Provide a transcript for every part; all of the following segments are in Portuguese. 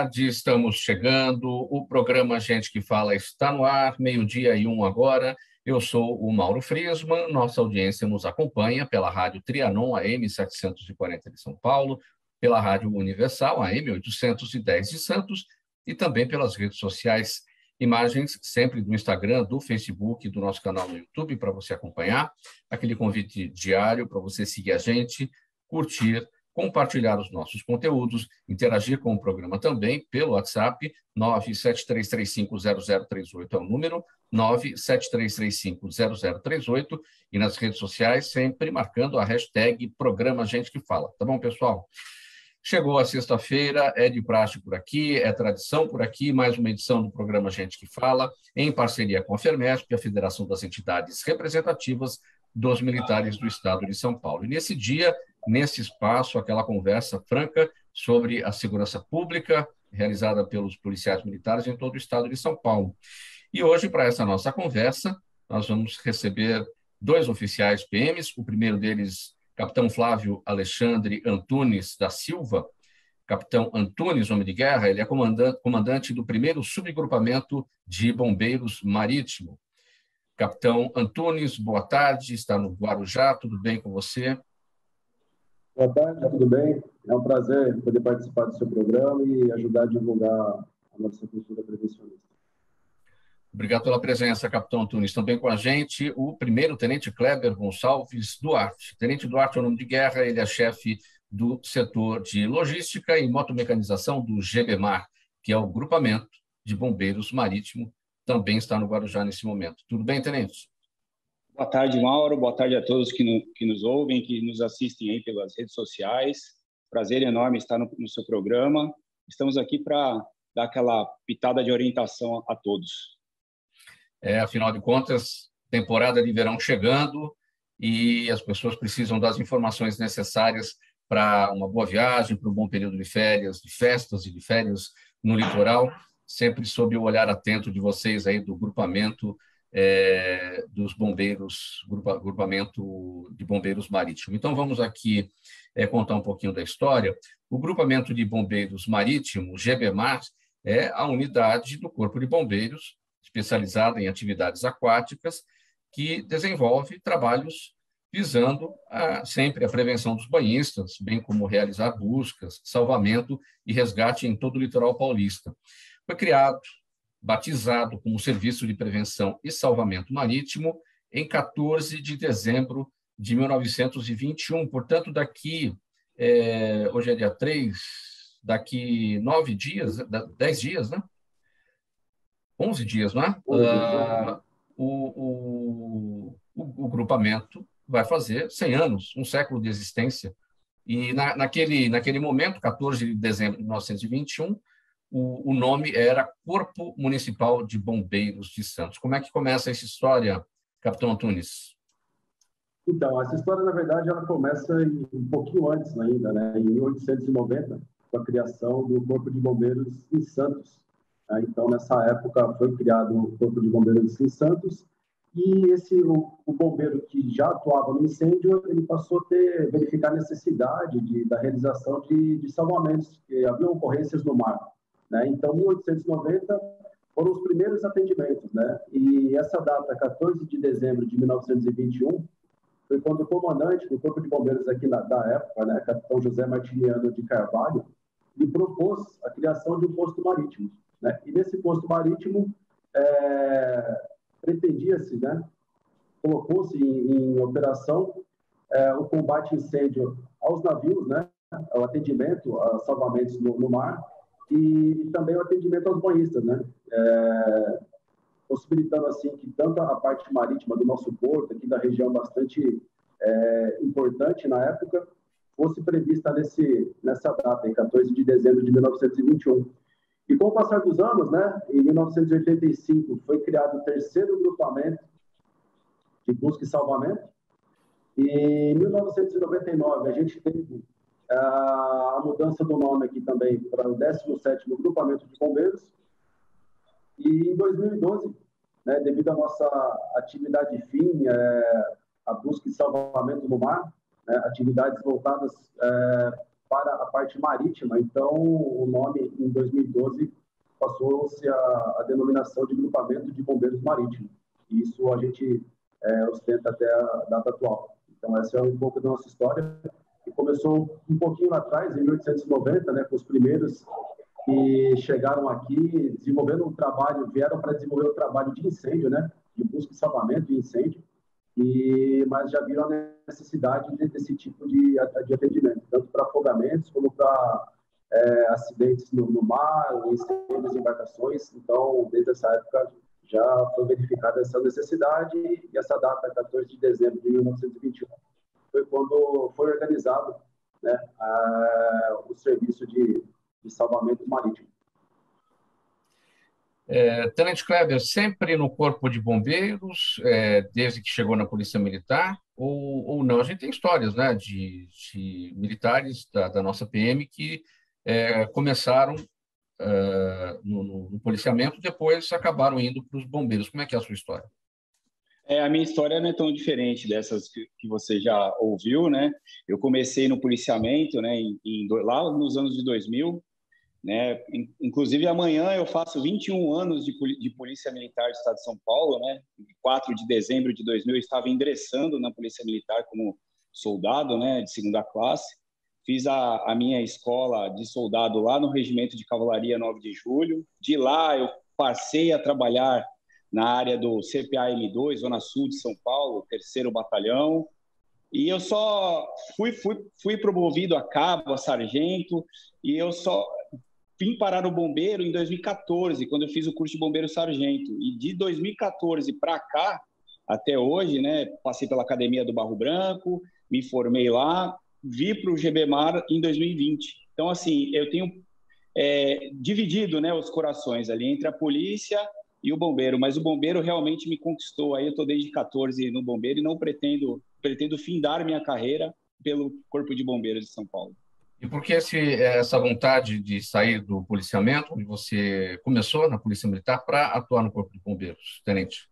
tarde, estamos chegando. O programa Gente que Fala está no ar, 12:01 agora. Eu sou o Mauro Friesman, nossa audiência nos acompanha pela Rádio Trianon, AM 740 de São Paulo, pela Rádio Universal, AM 810 de Santos, e também pelas redes sociais, imagens sempre do Instagram, do Facebook, do nosso canal no YouTube, para você acompanhar. Aquele convite diário para você seguir a gente, curtir, compartilhar os nossos conteúdos, interagir com o programa também pelo WhatsApp, 973350038 é o número, 973350038, e nas redes sociais sempre marcando a hashtag Programa Gente que Fala. Tá bom, pessoal? Chegou a sexta-feira, é de praxe por aqui, é tradição por aqui, mais uma edição do programa Gente que Fala, em parceria com a FERMESP, a Federação das Entidades Representativas dos Militares do Estado de São Paulo. E nesse dia, nesse espaço, aquela conversa franca sobre a segurança pública realizada pelos policiais militares em todo o Estado de São Paulo. E hoje, para essa nossa conversa, nós vamos receber dois oficiais PMs, o primeiro deles, Capitão Flávio Alexandre Antunes da Silva. Capitão Antunes, homem de guerra, ele é comandante do primeiro subgrupamento de bombeiros marítimo. Capitão Antunes, boa tarde, está no Guarujá, tudo bem com você? Boa tarde, tudo bem? É um prazer poder participar do seu programa e ajudar a divulgar a nossa cultura prevencionista. Obrigado pela presença, Capitão Antunes. Também com a gente o primeiro-tenente Kleber Gonçalves Duarte. Tenente Duarte é o nome de guerra, ele é chefe do setor de logística e motomecanização do GBMAR, que é o grupamento de bombeiros marítimo, também está no Guarujá nesse momento. Tudo bem, tenente? Boa tarde, Mauro. Boa tarde a todos que nos ouvem, que nos assistem aí pelas redes sociais. Prazer enorme estar no seu programa. Estamos aqui para dar aquela pitada de orientação a todos. Afinal de contas, temporada de verão chegando e as pessoas precisam das informações necessárias para uma boa viagem, para um bom período de férias, de festas e de férias no litoral, sempre sob o olhar atento de vocês aí do grupamento dos bombeiros, grupamento de bombeiros marítimo. Então, vamos aqui contar um pouquinho da história. O grupamento de bombeiros marítimo, GBMAR, é a unidade do Corpo de Bombeiros, especializada em atividades aquáticas, que desenvolve trabalhos visando sempre a prevenção dos banhistas, bem como realizar buscas, salvamento e resgate em todo o litoral paulista. Foi criado, batizado como Serviço de Prevenção e Salvamento Marítimo em 14 de dezembro de 1921. Portanto, hoje é dia 3, daqui 9 dias, 10 dias, né? 11 dias, não é? O grupamento vai fazer 100 anos, um século de existência. E naquele momento, 14 de dezembro de 1921, o nome era Corpo Municipal de Bombeiros de Santos. Como é que começa essa história, Capitão Antunes? Então, essa história, na verdade, ela começa um pouquinho antes ainda, né? Em 1890, com a criação do Corpo de Bombeiros em Santos. Então, nessa época, foi criado o Corpo de Bombeiros em Santos e o bombeiro que já atuava no incêndio, ele passou a verificar a necessidade da realização de salvamentos, que haviam ocorrências no mar. Né? Então, 1890 foram os primeiros atendimentos, né? E essa data, 14 de dezembro de 1921, foi quando o comandante do Corpo de Bombeiros aqui da época, né, Capitão José Martiniano de Carvalho, lhe propôs a criação de um posto marítimo. Né? E nesse posto marítimo, pretendia-se, né, colocou-se em operação o combate a incêndio aos navios, né, o atendimento a salvamentos no mar e também o atendimento aos banhistas, né, possibilitando assim que tanto a parte marítima do nosso porto, aqui da região bastante importante na época, fosse prevista nessa data, em 14 de dezembro de 1921. E com o passar dos anos, né, em 1985, foi criado o terceiro grupamento de busca e salvamento. E em 1999, a gente teve a mudança do nome aqui também para o 17º Grupamento de Bombeiros. E em 2012, né, devido à nossa atividade fim, a busca e salvamento no mar, né, atividades voltadas para a parte marítima. Então, o nome, em 2012, passou-se a denominação de Grupamento de Bombeiros Marítimos. Isso a gente ostenta até a data atual. Então, essa é um pouco da nossa história. E começou um pouquinho lá atrás, em 1890, né, com os primeiros que chegaram aqui, desenvolvendo um trabalho, vieram para desenvolver um trabalho de incêndio, né, de busca e salvamento de incêndio, mas já viram a necessidade desse tipo de atendimento, tanto para afogamentos como para acidentes no mar, incêndios em embarcações. Então, desde essa época, já foi verificada essa necessidade, e essa data, 14 de dezembro de 1921, foi quando foi organizado, né, o serviço de salvamento marítimo. Tenente Kleber, sempre no Corpo de Bombeiros, desde que chegou na Polícia Militar, ou não? A gente tem histórias, né, de militares da nossa PM que começaram no policiamento, depois acabaram indo para os bombeiros. Como é que é a sua história? A minha história não é tão diferente dessas que você já ouviu, né? Eu comecei no policiamento, né, lá nos anos de 2000, né? Inclusive, amanhã eu faço 21 anos de Polícia Militar do Estado de São Paulo, né? Em 4 de dezembro de 2000, eu estava ingressando na Polícia Militar como soldado, né, de segunda classe. Fiz a minha escola de soldado lá no Regimento de Cavalaria 9 de Julho. De lá, eu passei a trabalhar na área do CPA-M2, Zona Sul de São Paulo, 3º Batalhão. E eu só fui promovido a cabo, a sargento, e eu só vim parar no bombeiro em 2014, quando eu fiz o curso de bombeiro sargento. E de 2014 para cá, até hoje, né, passei pela Academia do Barro Branco, me formei lá, vi para o GBMAR em 2020. Então, assim, eu tenho dividido, né, os corações ali entre a polícia e o bombeiro, mas o bombeiro realmente me conquistou. Aí eu estou desde 14 no bombeiro e não pretendo findar minha carreira pelo Corpo de Bombeiros de São Paulo. E por que essa vontade de sair do policiamento, onde você começou na Polícia Militar, para atuar no Corpo de Bombeiros, tenente?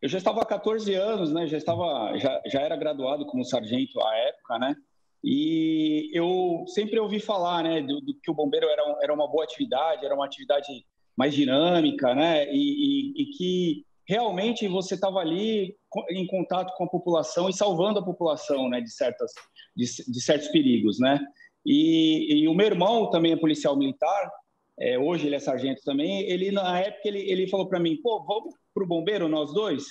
Eu já estava há 14 anos, né? Já era graduado como sargento à época, né? E eu sempre ouvi falar, né, do que o bombeiro era uma boa atividade, era uma atividade mais dinâmica, né? E que realmente você estava ali em contato com a população e salvando a população, né, de certos perigos, né? E o meu irmão também é policial militar, hoje ele é sargento também. Ele, na época, ele falou para mim: pô, vamos para o bombeiro, nós dois?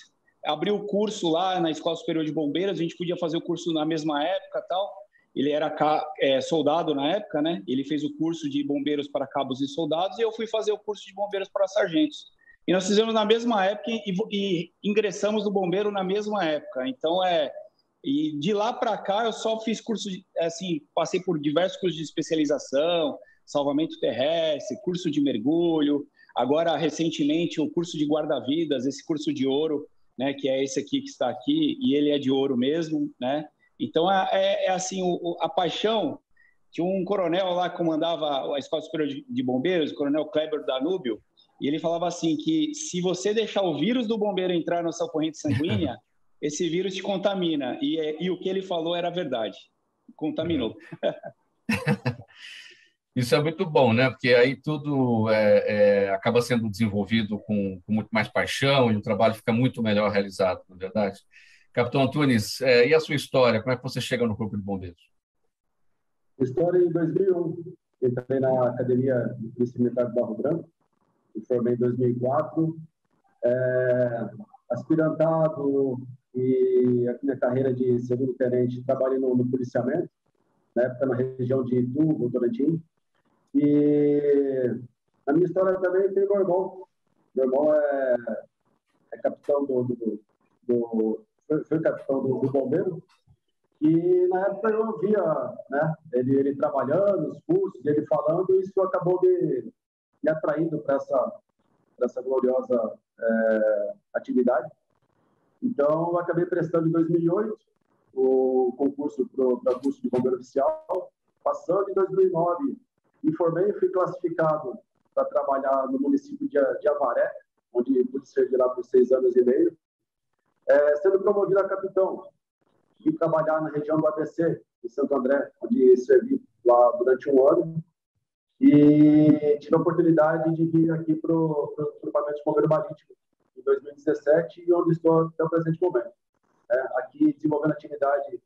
Abriu o curso lá na Escola Superior de Bombeiros, a gente podia fazer o curso na mesma época e tal. Ele era soldado na época, né? Ele fez o curso de bombeiros para cabos e soldados, e eu fui fazer o curso de bombeiros para sargentos. E nós fizemos na mesma época e ingressamos no bombeiro na mesma época. Então, e de lá para cá eu só fiz curso, assim, passei por diversos cursos de especialização, salvamento terrestre, curso de mergulho, agora recentemente o curso de guarda-vidas, esse curso de ouro, né, que é esse aqui que está aqui, e ele é de ouro mesmo, né? Então assim, a paixão que um coronel lá comandava a Escola Superior de Bombeiros, o coronel Kleber Danúbio, e ele falava assim que se você deixar o vírus do bombeiro entrar na sua corrente sanguínea, esse vírus te contamina. E o que ele falou era verdade. Contaminou. Isso é muito bom, né? Porque aí tudo acaba sendo desenvolvido com muito mais paixão e o trabalho fica muito melhor realizado, na verdade. Capitão Antunes, e a sua história? Como é que você chega no Corpo de Bombeiros? História em 2001. Entrei na Academia de Polícia Militar do Barro Branco, me formei em 2004. Aspirantado e aqui na carreira de segundo tenente trabalhei no policiamento, na época na região de Itu, Votorantim. E a minha história também tem meu irmão. Meu irmão é capitão foi capitão do bombeiro. E na época eu via, né, ele trabalhando, os cursos, ele falando, e isso acabou me atraindo para essa gloriosa atividade. Então, eu acabei prestando em 2008 o concurso para curso de bombeiro oficial. Passando em 2009, me formei e fui classificado para trabalhar no município de Avaré, onde pude servir lá por 6 anos e meio. Sendo promovido a capitão, vim trabalhar na região do ABC, em Santo André, onde servi lá durante um ano. E tive a oportunidade de vir aqui para o grupamento de bombeiro marítimo em 2017, e onde estou até o presente momento. Aqui desenvolvendo atividade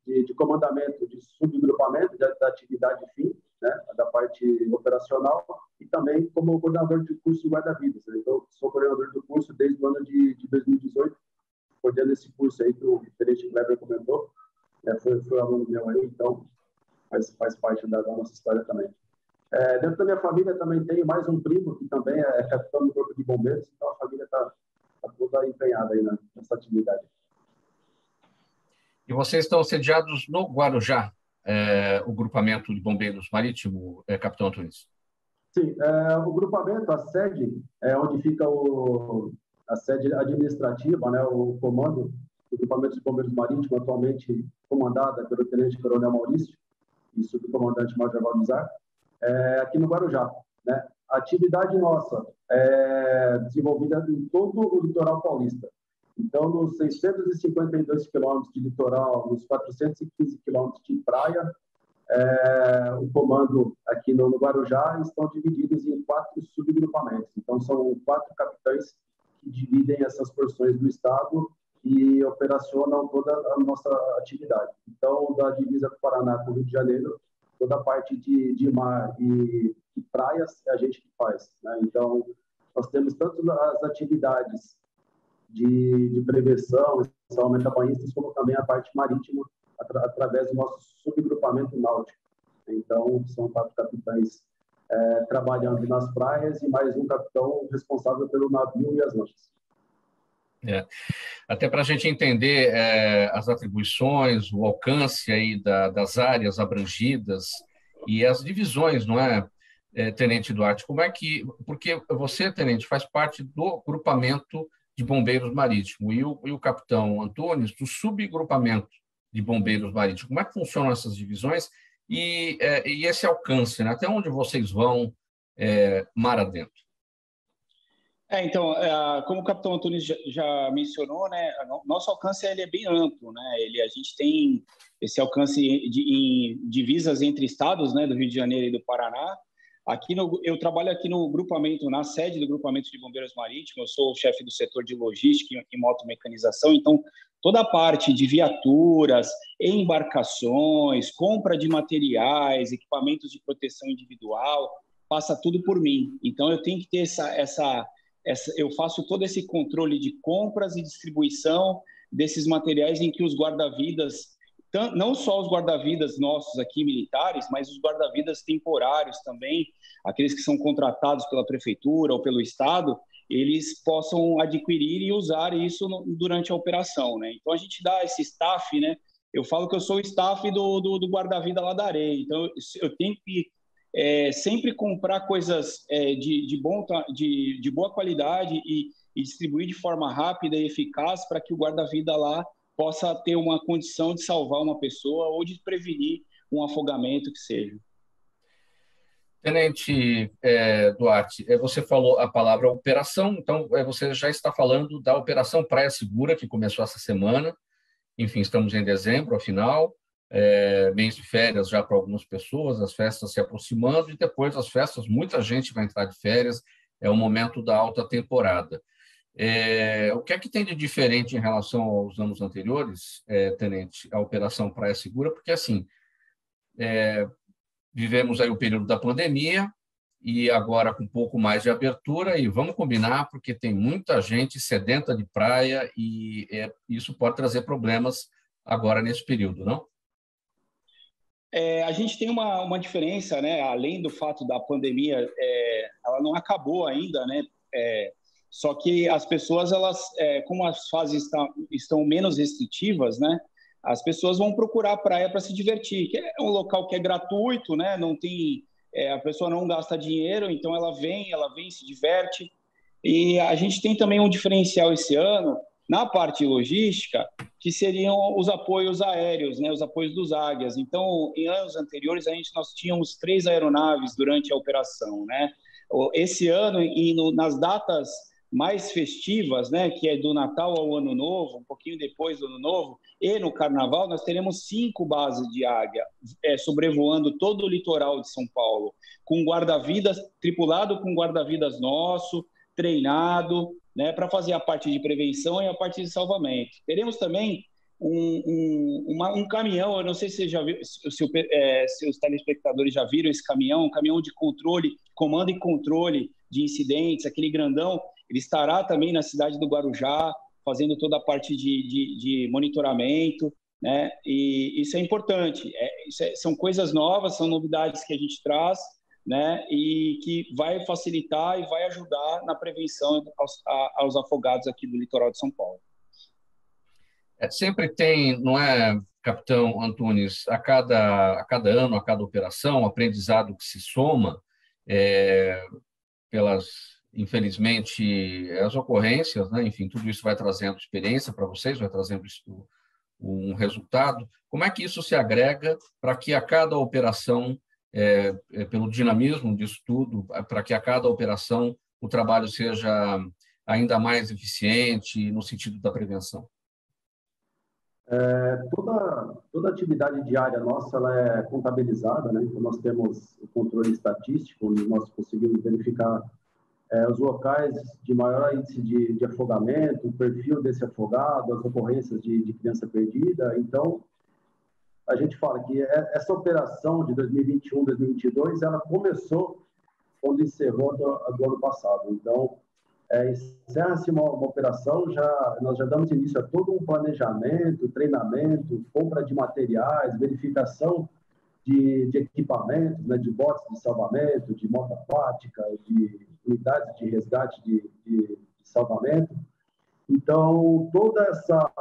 de comandamento de subgrupamento da atividade fim, né, da parte operacional, e também como coordenador de curso de guarda-vidas. Né? Então, sou coordenador do curso desde o ano de 2018, coordenando esse curso aí que o tenente Kleber comentou. Foi aluno meu aí, então faz parte da nossa história também. Dentro da minha família também tenho mais um primo que também é capitão do Corpo de Bombeiros, então a família está toda empenhada aí nessa atividade. E vocês estão sediados no Guarujá, o grupamento de bombeiros marítimo, capitão Antunes? Sim, o grupamento, a sede, onde fica a sede administrativa, né, o comando do grupamento de bombeiros marítimo, atualmente comandada pelo tenente-coronel Maurício e subcomandante Major Valdizar, aqui no Guarujá. Né? A atividade nossa é desenvolvida em todo o litoral paulista. Então, nos 652 quilômetros de litoral, nos 415 quilômetros de praia, o comando aqui no Guarujá estão divididos em 4 subgrupamentos. Então, são 4 capitães que dividem essas porções do estado e operacionam toda a nossa atividade. Então, da divisa do Paraná com o Rio de Janeiro, toda a parte de mar e praias é a gente que faz. Né? Então, nós temos tanto as atividades de prevenção, salvamento a banhistas, como também a parte marítima, através do nosso subgrupamento náutico. Então, são 4 capitães trabalhando nas praias e mais um capitão responsável pelo navio e as lanchas. Até para a gente entender as atribuições, o alcance aí das áreas abrangidas e as divisões, não é, Tenente Duarte? Como é que... Porque você, Tenente, faz parte do grupamento de bombeiros marítimos e o capitão Antunes do subgrupamento de bombeiros marítimos. Como é que funcionam essas divisões e esse alcance, né? Até onde vocês vão mar adentro? Então, como o capitão Antunes já mencionou, né, nosso alcance ele é bem amplo, né? A gente tem esse alcance em divisas entre estados, né, do Rio de Janeiro e do Paraná. Eu trabalho aqui no grupamento, na sede do grupamento de bombeiros marítimos. Eu sou o chefe do setor de logística e motomecanização. Então, toda a parte de viaturas, embarcações, compra de materiais, equipamentos de proteção individual, passa tudo por mim. Então, eu tenho que ter eu faço todo esse controle de compras e distribuição desses materiais em que os guarda-vidas, não só os guarda-vidas nossos aqui militares, mas os guarda-vidas temporários também, aqueles que são contratados pela prefeitura ou pelo estado, eles possam adquirir e usar isso durante a operação, né? Então a gente dá esse staff, né? Eu falo que eu sou o staff do guarda-vida lá da areia, então eu tenho que sempre comprar coisas de boa qualidade e distribuir de forma rápida e eficaz para que o guarda-vida lá possa ter uma condição de salvar uma pessoa ou de prevenir um afogamento que seja. Tenente Duarte, você falou a palavra operação, então você já está falando da Operação Praia Segura, que começou essa semana. Enfim, estamos em dezembro, afinal, mês de férias já para algumas pessoas, as festas se aproximando, e depois das festas muita gente vai entrar de férias, é o momento da alta temporada. O que é que tem de diferente em relação aos anos anteriores, Tenente, a Operação Praia Segura? Porque, assim, vivemos aí o período da pandemia e agora com um pouco mais de abertura, e vamos combinar, porque tem muita gente sedenta de praia e isso pode trazer problemas agora nesse período, não? A gente tem uma diferença, né? Além do fato da pandemia, ela não acabou ainda, né? Só que as pessoas, como as fases estão menos restritivas, né? As pessoas vão procurar a praia para se divertir, que é um local que é gratuito, né? Não tem, a pessoa não gasta dinheiro, então ela vem, se diverte. E a gente tem também um diferencial esse ano na parte logística, que seriam os apoios aéreos, né? Os apoios dos Águias. Então, em anos anteriores, nós tínhamos 3 aeronaves durante a operação, né? Esse ano, nas datas mais festivas, né, que é do Natal ao Ano Novo, um pouquinho depois do Ano Novo, e no Carnaval, nós teremos 5 bases de águia sobrevoando todo o litoral de São Paulo, com guarda-vidas, tripulado com guarda-vidas nosso, treinado, né, para fazer a parte de prevenção e a parte de salvamento. Teremos também um caminhão, eu não sei se você já viu, se os telespectadores já viram esse caminhão, um caminhão de controle, comando e controle de incidentes, aquele grandão. Ele estará também na cidade do Guarujá, fazendo toda a parte de monitoramento, né? E isso é importante. São coisas novas, são novidades que a gente traz, né? E que vai facilitar e vai ajudar na prevenção aos afogados aqui do litoral de São Paulo. Sempre tem, não é, capitão Antunes, a cada ano, a cada operação, aprendizado que se soma pelas, infelizmente, as ocorrências, né? Enfim, tudo isso vai trazendo experiência para vocês, vai trazendo um resultado. Como é que isso se agrega para que a cada operação, pelo dinamismo disso tudo, para que a cada operação o trabalho seja ainda mais eficiente no sentido da prevenção? Toda atividade diária nossa ela é contabilizada, né? Então, nós temos o controle estatístico, onde nós conseguimos verificar os locais de maior índice de afogamento, o perfil desse afogado, as ocorrências de criança perdida. Então, a gente fala que essa operação de 2021, 2022, ela começou quando encerrou do ano passado. Então, encerra-se uma operação, nós já damos início a todo um planejamento, treinamento, compra de materiais, verificação de equipamentos, né, de botes de salvamento, de moto aquática, de unidades de resgate de salvamento. Então, toda essa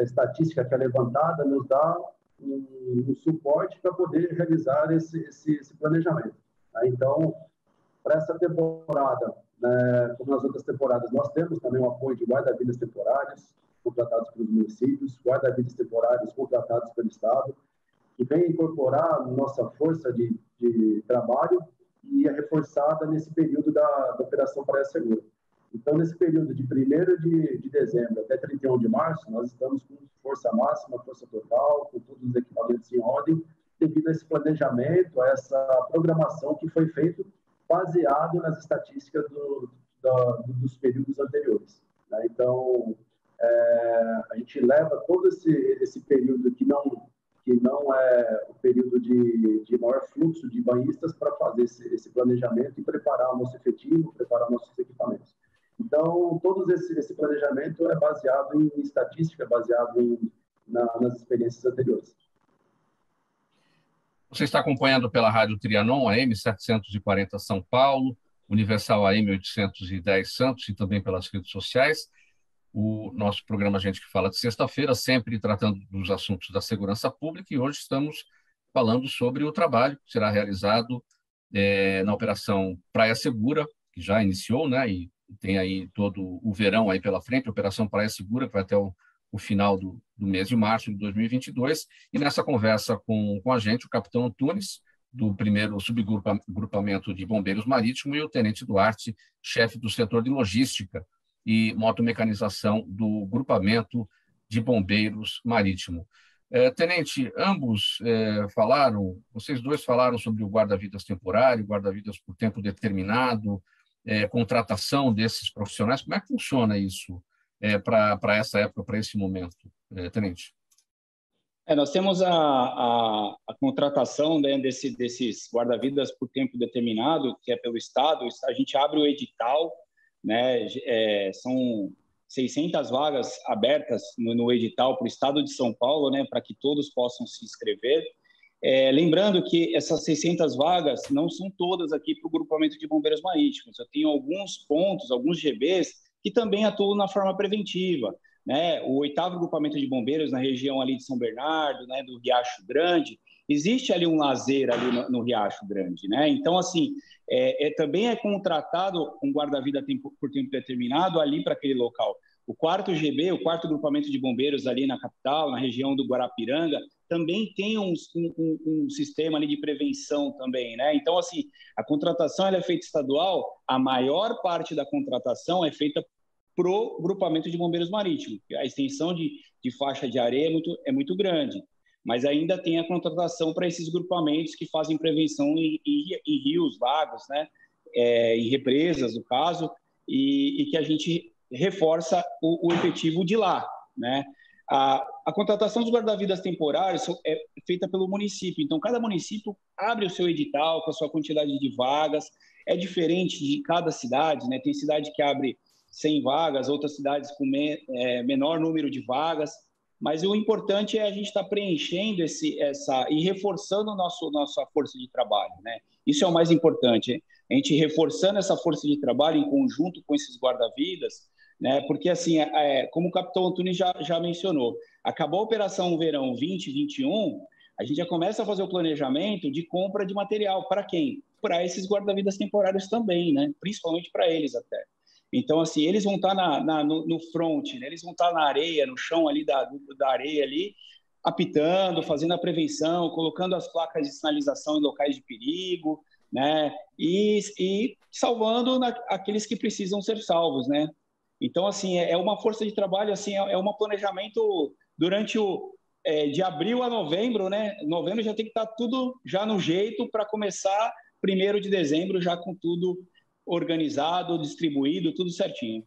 estatística que é levantada nos dá um suporte para poder realizar esse planejamento. Então, para essa temporada, né, como nas outras temporadas, nós temos também o apoio de guarda-vidas temporários, contratados pelos municípios, guarda-vidas temporários contratados pelo Estado, que vem incorporar nossa força de trabalho e é reforçada nesse período da Operação Praia Segura. Então, nesse período de 1º de dezembro até 31 de março, nós estamos com força máxima, força total, com todos os equipamentos em ordem, devido a esse planejamento, a essa programação que foi feita baseado nas estatísticas dos períodos anteriores. Né? Então, a gente leva todo esse período que não é o período de maior fluxo de banhistas para fazer esse planejamento e preparar o nosso efetivo, preparar nossos equipamentos. Então, todo esse planejamento é baseado em estatística, baseado nas experiências anteriores. Você está acompanhando pela Rádio Trianon, AM 740 São Paulo, Universal AM 810 Santos e também pelas redes sociais. O nosso programa Gente que Fala de sexta-feira, sempre tratando dos assuntos da segurança pública, e hoje estamos falando sobre o trabalho que será realizado na Operação Praia Segura, que já iniciou, né, e tem aí todo o verão aí pela frente, a Operação Praia Segura, que vai até o final do mês de março de 2022, e nessa conversa com a gente, o capitão Antunes, do 1º Subgrupamento de Bombeiros Marítimo, e o tenente Duarte, chefe do setor de logística e motomecanização do Grupamento de Bombeiros Marítimo. Tenente, ambos vocês dois falaram sobre o guarda-vidas temporário, guarda-vidas por tempo determinado, contratação desses profissionais. Como é que funciona isso para essa época, para esse momento, tenente? Nós temos a contratação, né, desses guarda-vidas por tempo determinado, que é pelo Estado. A gente abre o edital, né, são 600 vagas abertas no edital para o Estado de São Paulo, né, para que todos possam se inscrever. Lembrando que essas 600 vagas não são todas aqui para o Grupamento de Bombeiros Marítimos. Eu tenho alguns pontos, alguns GBs, que também atuam na forma preventiva, né? O 8º Grupamento de Bombeiros na região ali de São Bernardo, né, do Riacho Grande, existe ali um lazer ali no Riacho Grande, né? Então, assim, também é contratado um guarda-vida por tempo determinado ali para aquele local. O 4º GB, o 4º Grupamento de Bombeiros ali na capital, na região do Guarapiranga, também tem um sistema ali de prevenção também, né? Então, assim, a contratação ela é feita estadual, a maior parte da contratação é feita pro grupamento de bombeiros marítimos. A extensão de faixa de areia é muito grande, mas ainda tem a contratação para esses grupamentos que fazem prevenção em rios, lagos, né? Em represas, no caso, e que a gente reforça o efetivo de lá, né? A contratação dos guarda-vidas temporários é feita pelo município, então cada município abre o seu edital com a sua quantidade de vagas, é diferente de cada cidade, né? Tem cidade que abre 100 vagas, outras cidades com menor número de vagas, mas o importante é a gente estar preenchendo e reforçando nossa força de trabalho, né? Isso é o mais importante, a gente reforçando essa força de trabalho em conjunto com esses guarda-vidas, né? Porque, assim, como o capitão Antunes já mencionou, acabou a Operação Verão 2021, a gente já começa a fazer o planejamento de compra de material. Para quem? Para esses guarda-vidas temporários também, né? Principalmente para eles até. Então, assim, eles vão estar no front, né? Eles vão estar na areia, no chão ali da areia ali, apitando, fazendo a prevenção, colocando as placas de sinalização em locais de perigo, né? E salvando aqueles que precisam ser salvos, né? Então, assim, é uma força de trabalho, assim, é um planejamento durante de abril a novembro, né? Novembro já tem que estar tudo já no jeito para começar 1º de dezembro já com tudo organizado, distribuído, tudo certinho.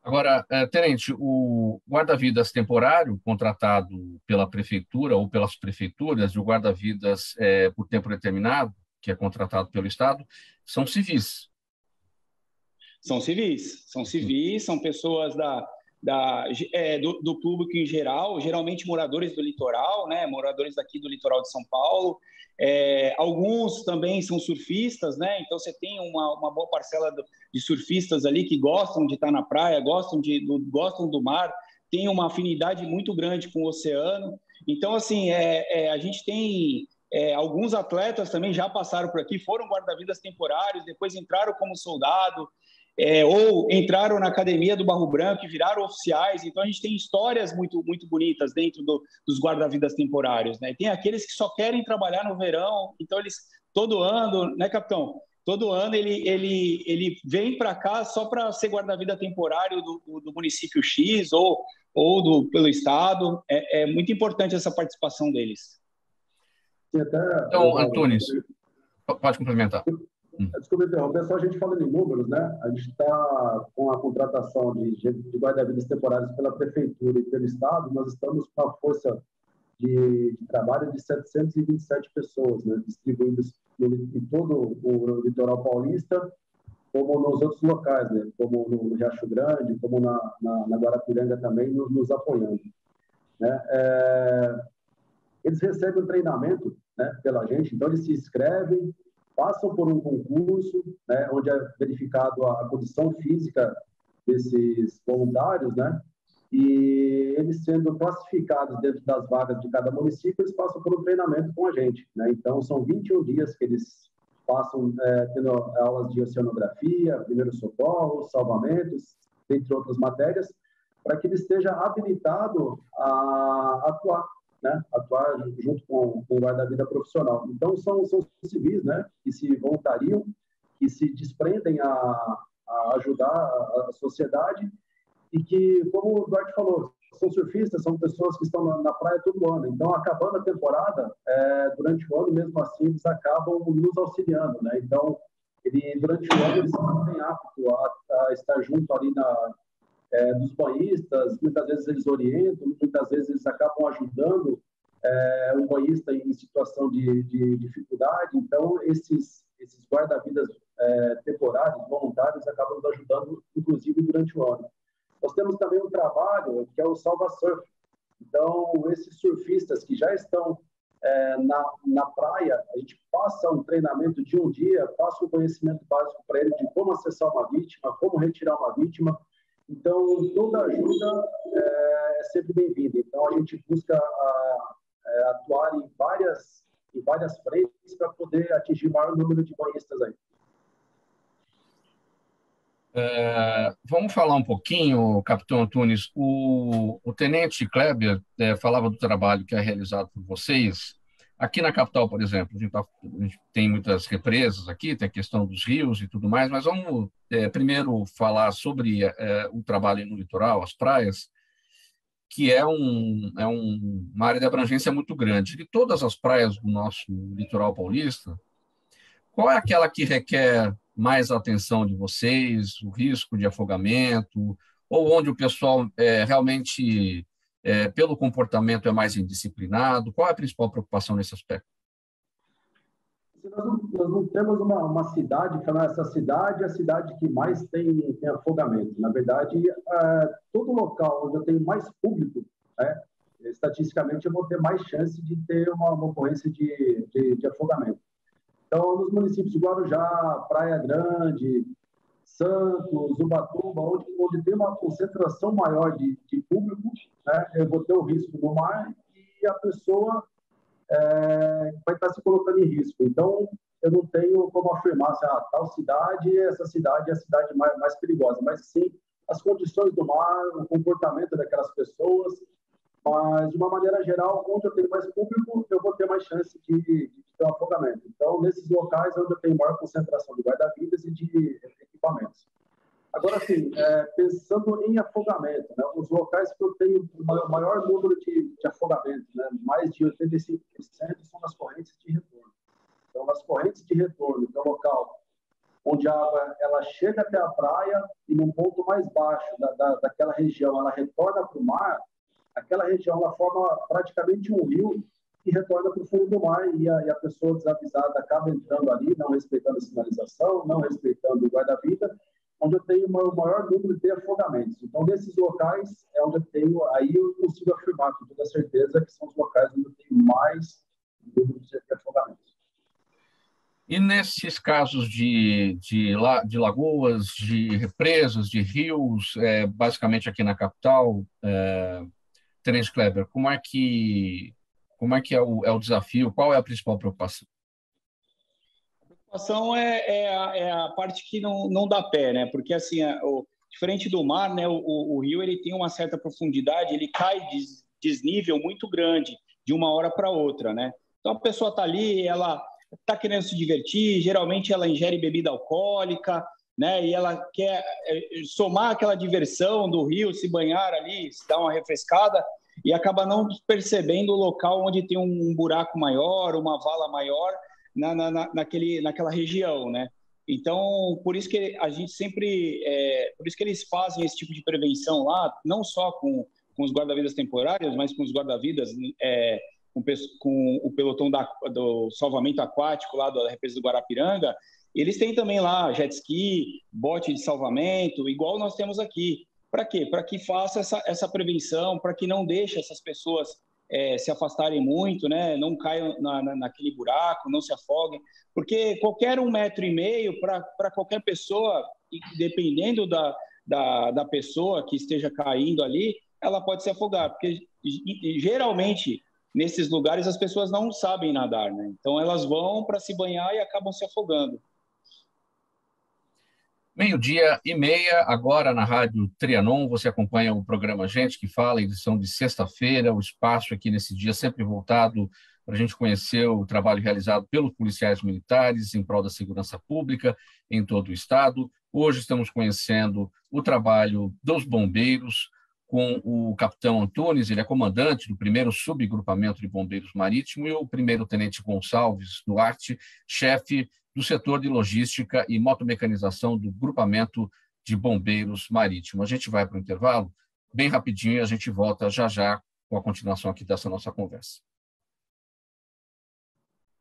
Agora, Tenente, o guarda-vidas temporário contratado pela prefeitura ou pelas prefeituras e o guarda-vidas por tempo determinado, que é contratado pelo Estado, são civis. São civis, são pessoas do público em geral, geralmente moradores do litoral, né? Moradores daqui do litoral de São Paulo. Alguns também são surfistas, né? Então você tem uma boa parcela de surfistas ali que gostam de estar na praia, gostam do mar, tem uma afinidade muito grande com o oceano. Então, assim, a gente tem alguns atletas também já passaram por aqui, foram guarda-vidas temporários, depois entraram como soldado, ou entraram na academia do Barro Branco e viraram oficiais. Então, a gente tem histórias muito, muito bonitas dentro dos guarda-vidas temporários, né? Tem aqueles que só querem trabalhar no verão, então eles, todo ano, né, capitão? Todo ano ele vem para cá só para ser guarda-vida temporário do município X ou pelo Estado. É muito importante essa participação deles. Então, Antunes, pode complementar. Desculpa interromper, só a gente falando em números, né? A gente está com a contratação de guarda-vidas temporários pela Prefeitura e pelo Estado, nós estamos com a força de trabalho de 727 pessoas, né? Distribuídas em todo o litoral paulista, como nos outros locais, né? Como no Riacho Grande, como na Guarapiranga também, nos apoiando, né? Eles recebem um treinamento, né, pela gente, então eles se inscrevem, passam por um concurso, né, onde é verificado a condição física desses voluntários, né, e eles sendo classificados dentro das vagas de cada município, eles passam por um treinamento com a gente, né, então são 21 dias que eles passam tendo aulas de oceanografia, primeiros socorros, salvamentos, entre outras matérias, para que ele esteja habilitado a atuar, né, atuar junto com o guarda-vida profissional. Então, são civis, né, que se voluntariam, que se desprendem a ajudar a sociedade e que, como o Duarte falou, são surfistas, são pessoas que estão na praia todo ano. Então, acabando a temporada, durante o ano, mesmo assim, eles acabam nos auxiliando, né? Então, durante o ano, eles se mantêm aptos a estar junto ali dos banhistas, muitas vezes eles orientam, muitas vezes eles acabam ajudando um banhista em situação de dificuldade. Então, esses guarda-vidas temporários, voluntários, acabam nos ajudando, inclusive, durante o ano. Nós temos também um trabalho que é o Salva Surf. Então, esses surfistas que já estão na praia, a gente passa um treinamento de um dia, passa um conhecimento básico para ele de como acessar uma vítima, como retirar uma vítima. Então, toda ajuda é sempre bem-vinda. Então, a gente busca atuar em várias frentes para poder atingir o maior número de banhistas aí. Vamos falar um pouquinho, capitão Antunes. O tenente Kleber falava do trabalho que é realizado por vocês. Aqui na capital, por exemplo, a gente tem muitas represas aqui, tem a questão dos rios e tudo mais, mas vamos primeiro falar sobre o trabalho no litoral, as praias, que é uma área de abrangência muito grande. De todas as praias do nosso litoral paulista, qual é aquela que requer mais atenção de vocês, o risco de afogamento, ou onde o pessoal realmente, pelo comportamento, é mais indisciplinado? Qual é a principal preocupação nesse aspecto? Nós não temos uma cidade, que essa cidade é a cidade que mais tem afogamento. Na verdade, todo local onde eu tenho mais público, estatisticamente, eu vou ter mais chance de ter uma ocorrência de afogamento. Então, nos municípios de Guarujá, Praia Grande, Santos, Ubatuba, onde tem uma concentração maior de público, eu vou ter o risco no mar e a pessoa vai estar se colocando em risco. Então, eu não tenho como afirmar se tal cidade, essa cidade é a cidade mais perigosa, mas sim as condições do mar, o comportamento daquelas pessoas. Mas, de uma maneira geral, onde eu tenho mais público, eu vou ter mais chance de ter um afogamento. Então, nesses locais onde eu tenho maior concentração de guarda-vidas e de equipamentos. Agora, assim, pensando em afogamento, os locais que eu tenho o maior número de afogamento, mais de 85%, são nas correntes de retorno. Então, nas correntes de retorno, que é o local onde a água ela chega até a praia e, num ponto mais baixo daquela região, ela retorna para o mar. Aquela região ela forma praticamente um rio que retorna para o fundo do mar e a pessoa desavisada acaba entrando ali, não respeitando a sinalização, não respeitando o guarda-vida, onde eu tenho o maior número de afogamentos. Então, nesses locais é onde aí eu consigo afirmar com toda certeza que são os locais onde eu tenho mais número de afogamentos. E nesses casos de lagoas, de represas, de rios, basicamente aqui na capital, Tenente Kleber, como é que é o desafio? Qual é a principal preocupação? A preocupação é a parte que não dá pé, né? Porque assim, diferente do mar, né? O rio ele tem uma certa profundidade, ele cai de desnível muito grande de uma hora para outra, né? Então a pessoa está ali, ela está querendo se divertir, geralmente ela ingere bebida alcoólica, né? E ela quer somar aquela diversão do rio, se banhar ali, se dar uma refrescada, e acaba não percebendo o local onde tem um buraco maior, uma vala maior naquela região, né? Então, por isso que a gente sempre, por isso que eles fazem esse tipo de prevenção lá, não só com os guarda-vidas temporários, mas com os guarda-vidas, com o pelotão do salvamento aquático lá da represa do Guarapiranga. Eles têm também lá jet ski, bote de salvamento, igual nós temos aqui. Para quê? Para que faça essa prevenção, para que não deixe essas pessoas se afastarem muito, né? Não caiam naquele buraco, não se afoguem. Porque qualquer 1,5 metro para qualquer pessoa, dependendo da pessoa que esteja caindo ali, ela pode se afogar. Porque geralmente, nesses lugares, as pessoas não sabem nadar, né? Então elas vão para se banhar e acabam se afogando. 12:30, agora na Rádio Trianon, você acompanha o programa Gente que Fala, edição de sexta-feira, o espaço aqui nesse dia sempre voltado para a gente conhecer o trabalho realizado pelos policiais militares em prol da segurança pública em todo o estado. Hoje estamos conhecendo o trabalho dos bombeiros com o capitão Antunes, ele é comandante do 1º Subgrupamento de Bombeiros Marítimo, e o 1º Tenente Gonçalves Duarte, chefe do setor de logística e motomecanização do Grupamento de Bombeiros Marítimo. A gente vai para o intervalo, bem rapidinho, e a gente volta já com a continuação aqui dessa nossa conversa.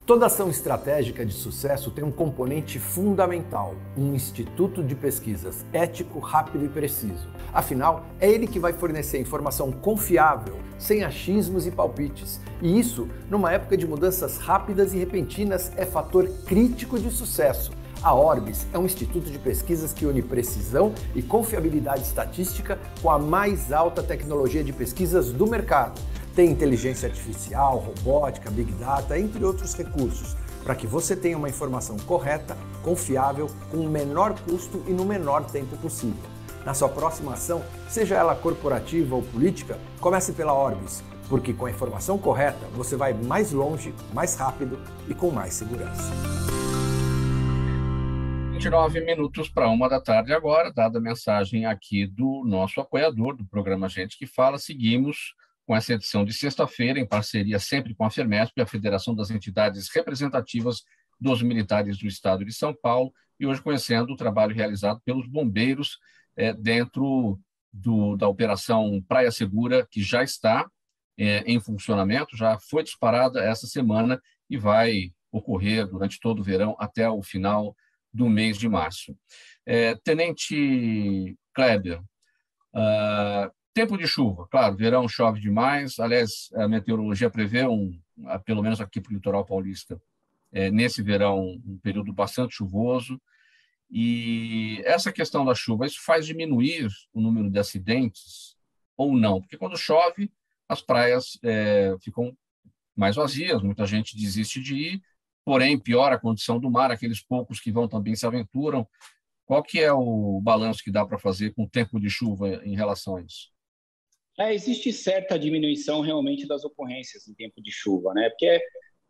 Toda ação estratégica de sucesso tem um componente fundamental, um instituto de pesquisas ético, rápido e preciso. Afinal, é ele que vai fornecer informação confiável, sem achismos e palpites. E isso, numa época de mudanças rápidas e repentinas, é fator crítico de sucesso. A Orbis é um instituto de pesquisas que une precisão e confiabilidade estatística com a mais alta tecnologia de pesquisas do mercado. Tem inteligência artificial, robótica, big data, entre outros recursos. para que você tenha uma informação correta, confiável, com o menor custo e no menor tempo possível. Na sua próxima ação, seja ela corporativa ou política, comece pela Orbis, porque com a informação correta você vai mais longe, mais rápido e com mais segurança. 29 minutos para 1h agora, dada a mensagem aqui do nosso apoiador do programa Gente que Fala, seguimos com essa edição de sexta-feira, em parceria sempre com a FERMESP, a Federação das Entidades Representativas dos Militares do Estado de São Paulo, e hoje conhecendo o trabalho realizado pelos bombeiros dentro da Operação Praia Segura, que já está em funcionamento, já foi disparada essa semana e vai ocorrer durante todo o verão até o final do mês de março. Tenente Kleber, tempo de chuva, claro, verão chove demais, aliás, a meteorologia prevê, pelo menos aqui para o litoral paulista, nesse verão, um período bastante chuvoso, e essa questão da chuva, isso faz diminuir o número de acidentes ou não? Porque quando chove, as praias ficam mais vazias, muita gente desiste de ir, porém piora a condição do mar, aqueles poucos que vão também se aventuram. Qual que é o balanço que dá para fazer com o tempo de chuva em relação a isso? Existe certa diminuição realmente das ocorrências em tempo de chuva, né? Porque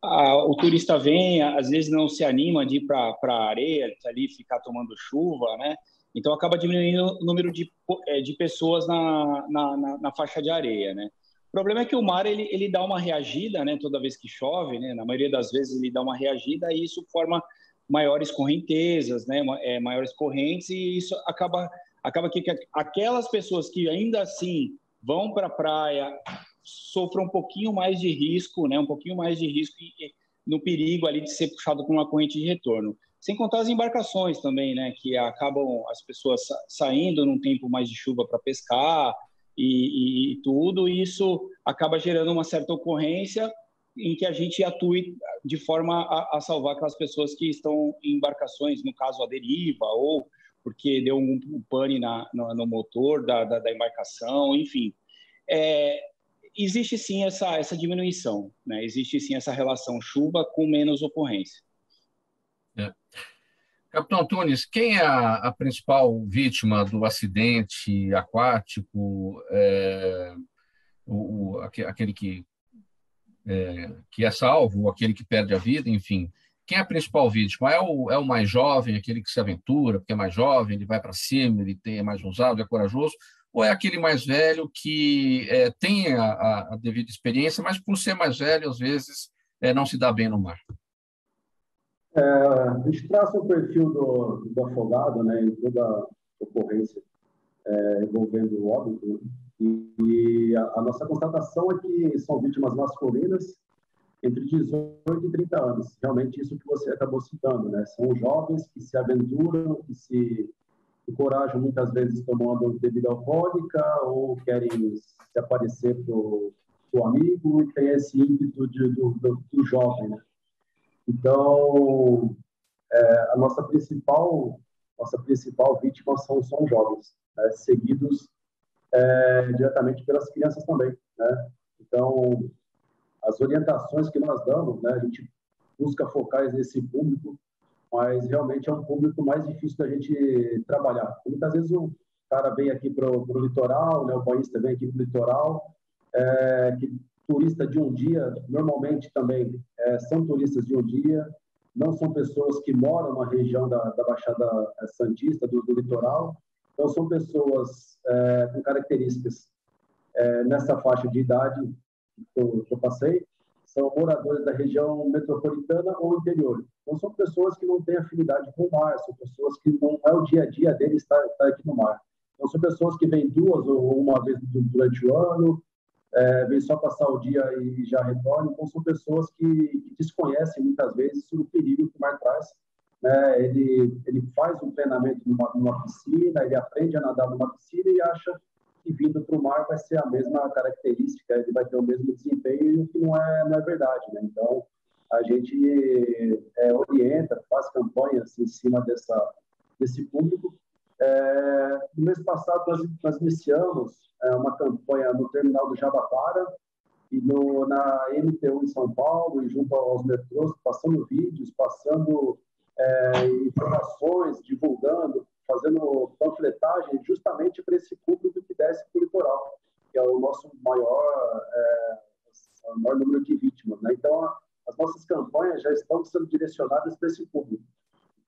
o turista vem, às vezes não se anima de ir para a areia, ali ficar tomando chuva, né? Então acaba diminuindo o número de pessoas na faixa de areia, né? O problema é que o mar ele dá uma reagida, né? Toda vez que chove, né? Na maioria das vezes ele dá uma reagida e isso forma maiores correntezas, né? Maiores correntes, e isso acaba que aquelas pessoas que ainda assim vão para a praia sofram um pouquinho mais de risco, né? Um pouquinho mais de risco no perigo ali de ser puxado por uma corrente de retorno. Sem contar as embarcações também, né? Que acabam as pessoas saindo num tempo mais de chuva para pescar e tudo, e isso acaba gerando uma certa ocorrência em que a gente atue de forma a salvar aquelas pessoas que estão em embarcações, no caso a deriva, ou porque deu um pane no motor da embarcação, enfim. Existe sim essa diminuição, né? Existe sim essa relação chuva com menos ocorrência. Capitão Tunes, quem é a principal vítima do acidente aquático, aquele que é salvo, aquele que perde a vida, enfim? Quem é a principal vítima? É o mais jovem, aquele que se aventura, porque é mais jovem, ele vai para cima, ele é mais ousado, é corajoso, ou é aquele mais velho que tem a devida experiência, mas por ser mais velho, às vezes, não se dá bem no mar? A gente traça o perfil do afogado, né, em toda ocorrência envolvendo o óbito, né? E a nossa constatação é que são vítimas masculinas entre 18 e 30 anos. Realmente isso que você acabou citando, né? São jovens que se aventuram, que se encorajam muitas vezes tomando bebida alcoólica ou querem se aparecer para o amigo e tem esse ímpeto do jovem, né? Então, a nossa principal vítima são jovens, né? Seguidos diretamente pelas crianças também, né? Então, as orientações que nós damos, né, a gente busca focar nesse público, mas realmente é um público mais difícil da gente trabalhar. Porque muitas vezes o cara vem aqui para o litoral, né, o banhista vem aqui para o litoral, que turista de um dia, normalmente também são turistas de um dia, não são pessoas que moram na região da Baixada Santista, do litoral, então são pessoas com características nessa faixa de idade que eu passei, são moradores da região metropolitana ou interior. Então são pessoas que não têm afinidade com o mar, são pessoas que não é o dia a dia deles estar aqui no mar. Então são pessoas que vêm 2 ou uma vez durante o ano, vem só passar o dia e já retornam. Então são pessoas que desconhecem muitas vezes o perigo que o mar traz, né? Ele faz um treinamento numa piscina, ele aprende a nadar numa piscina e acha que vindo para o mar vai ser a mesma característica, ele vai ter o mesmo desempenho, que não é verdade, né? Então a gente orienta, faz campanhas em cima desse público. No mês passado nós iniciamos uma campanha no terminal do Jabaquara, e na MTU em São Paulo, e junto aos metrôs, passando vídeos, passando informações, divulgando, fazendo panfletagem justamente para esse público que desce para o litoral, que é o nosso maior número de vítimas, né? Então, as nossas campanhas já estão sendo direcionadas para esse público.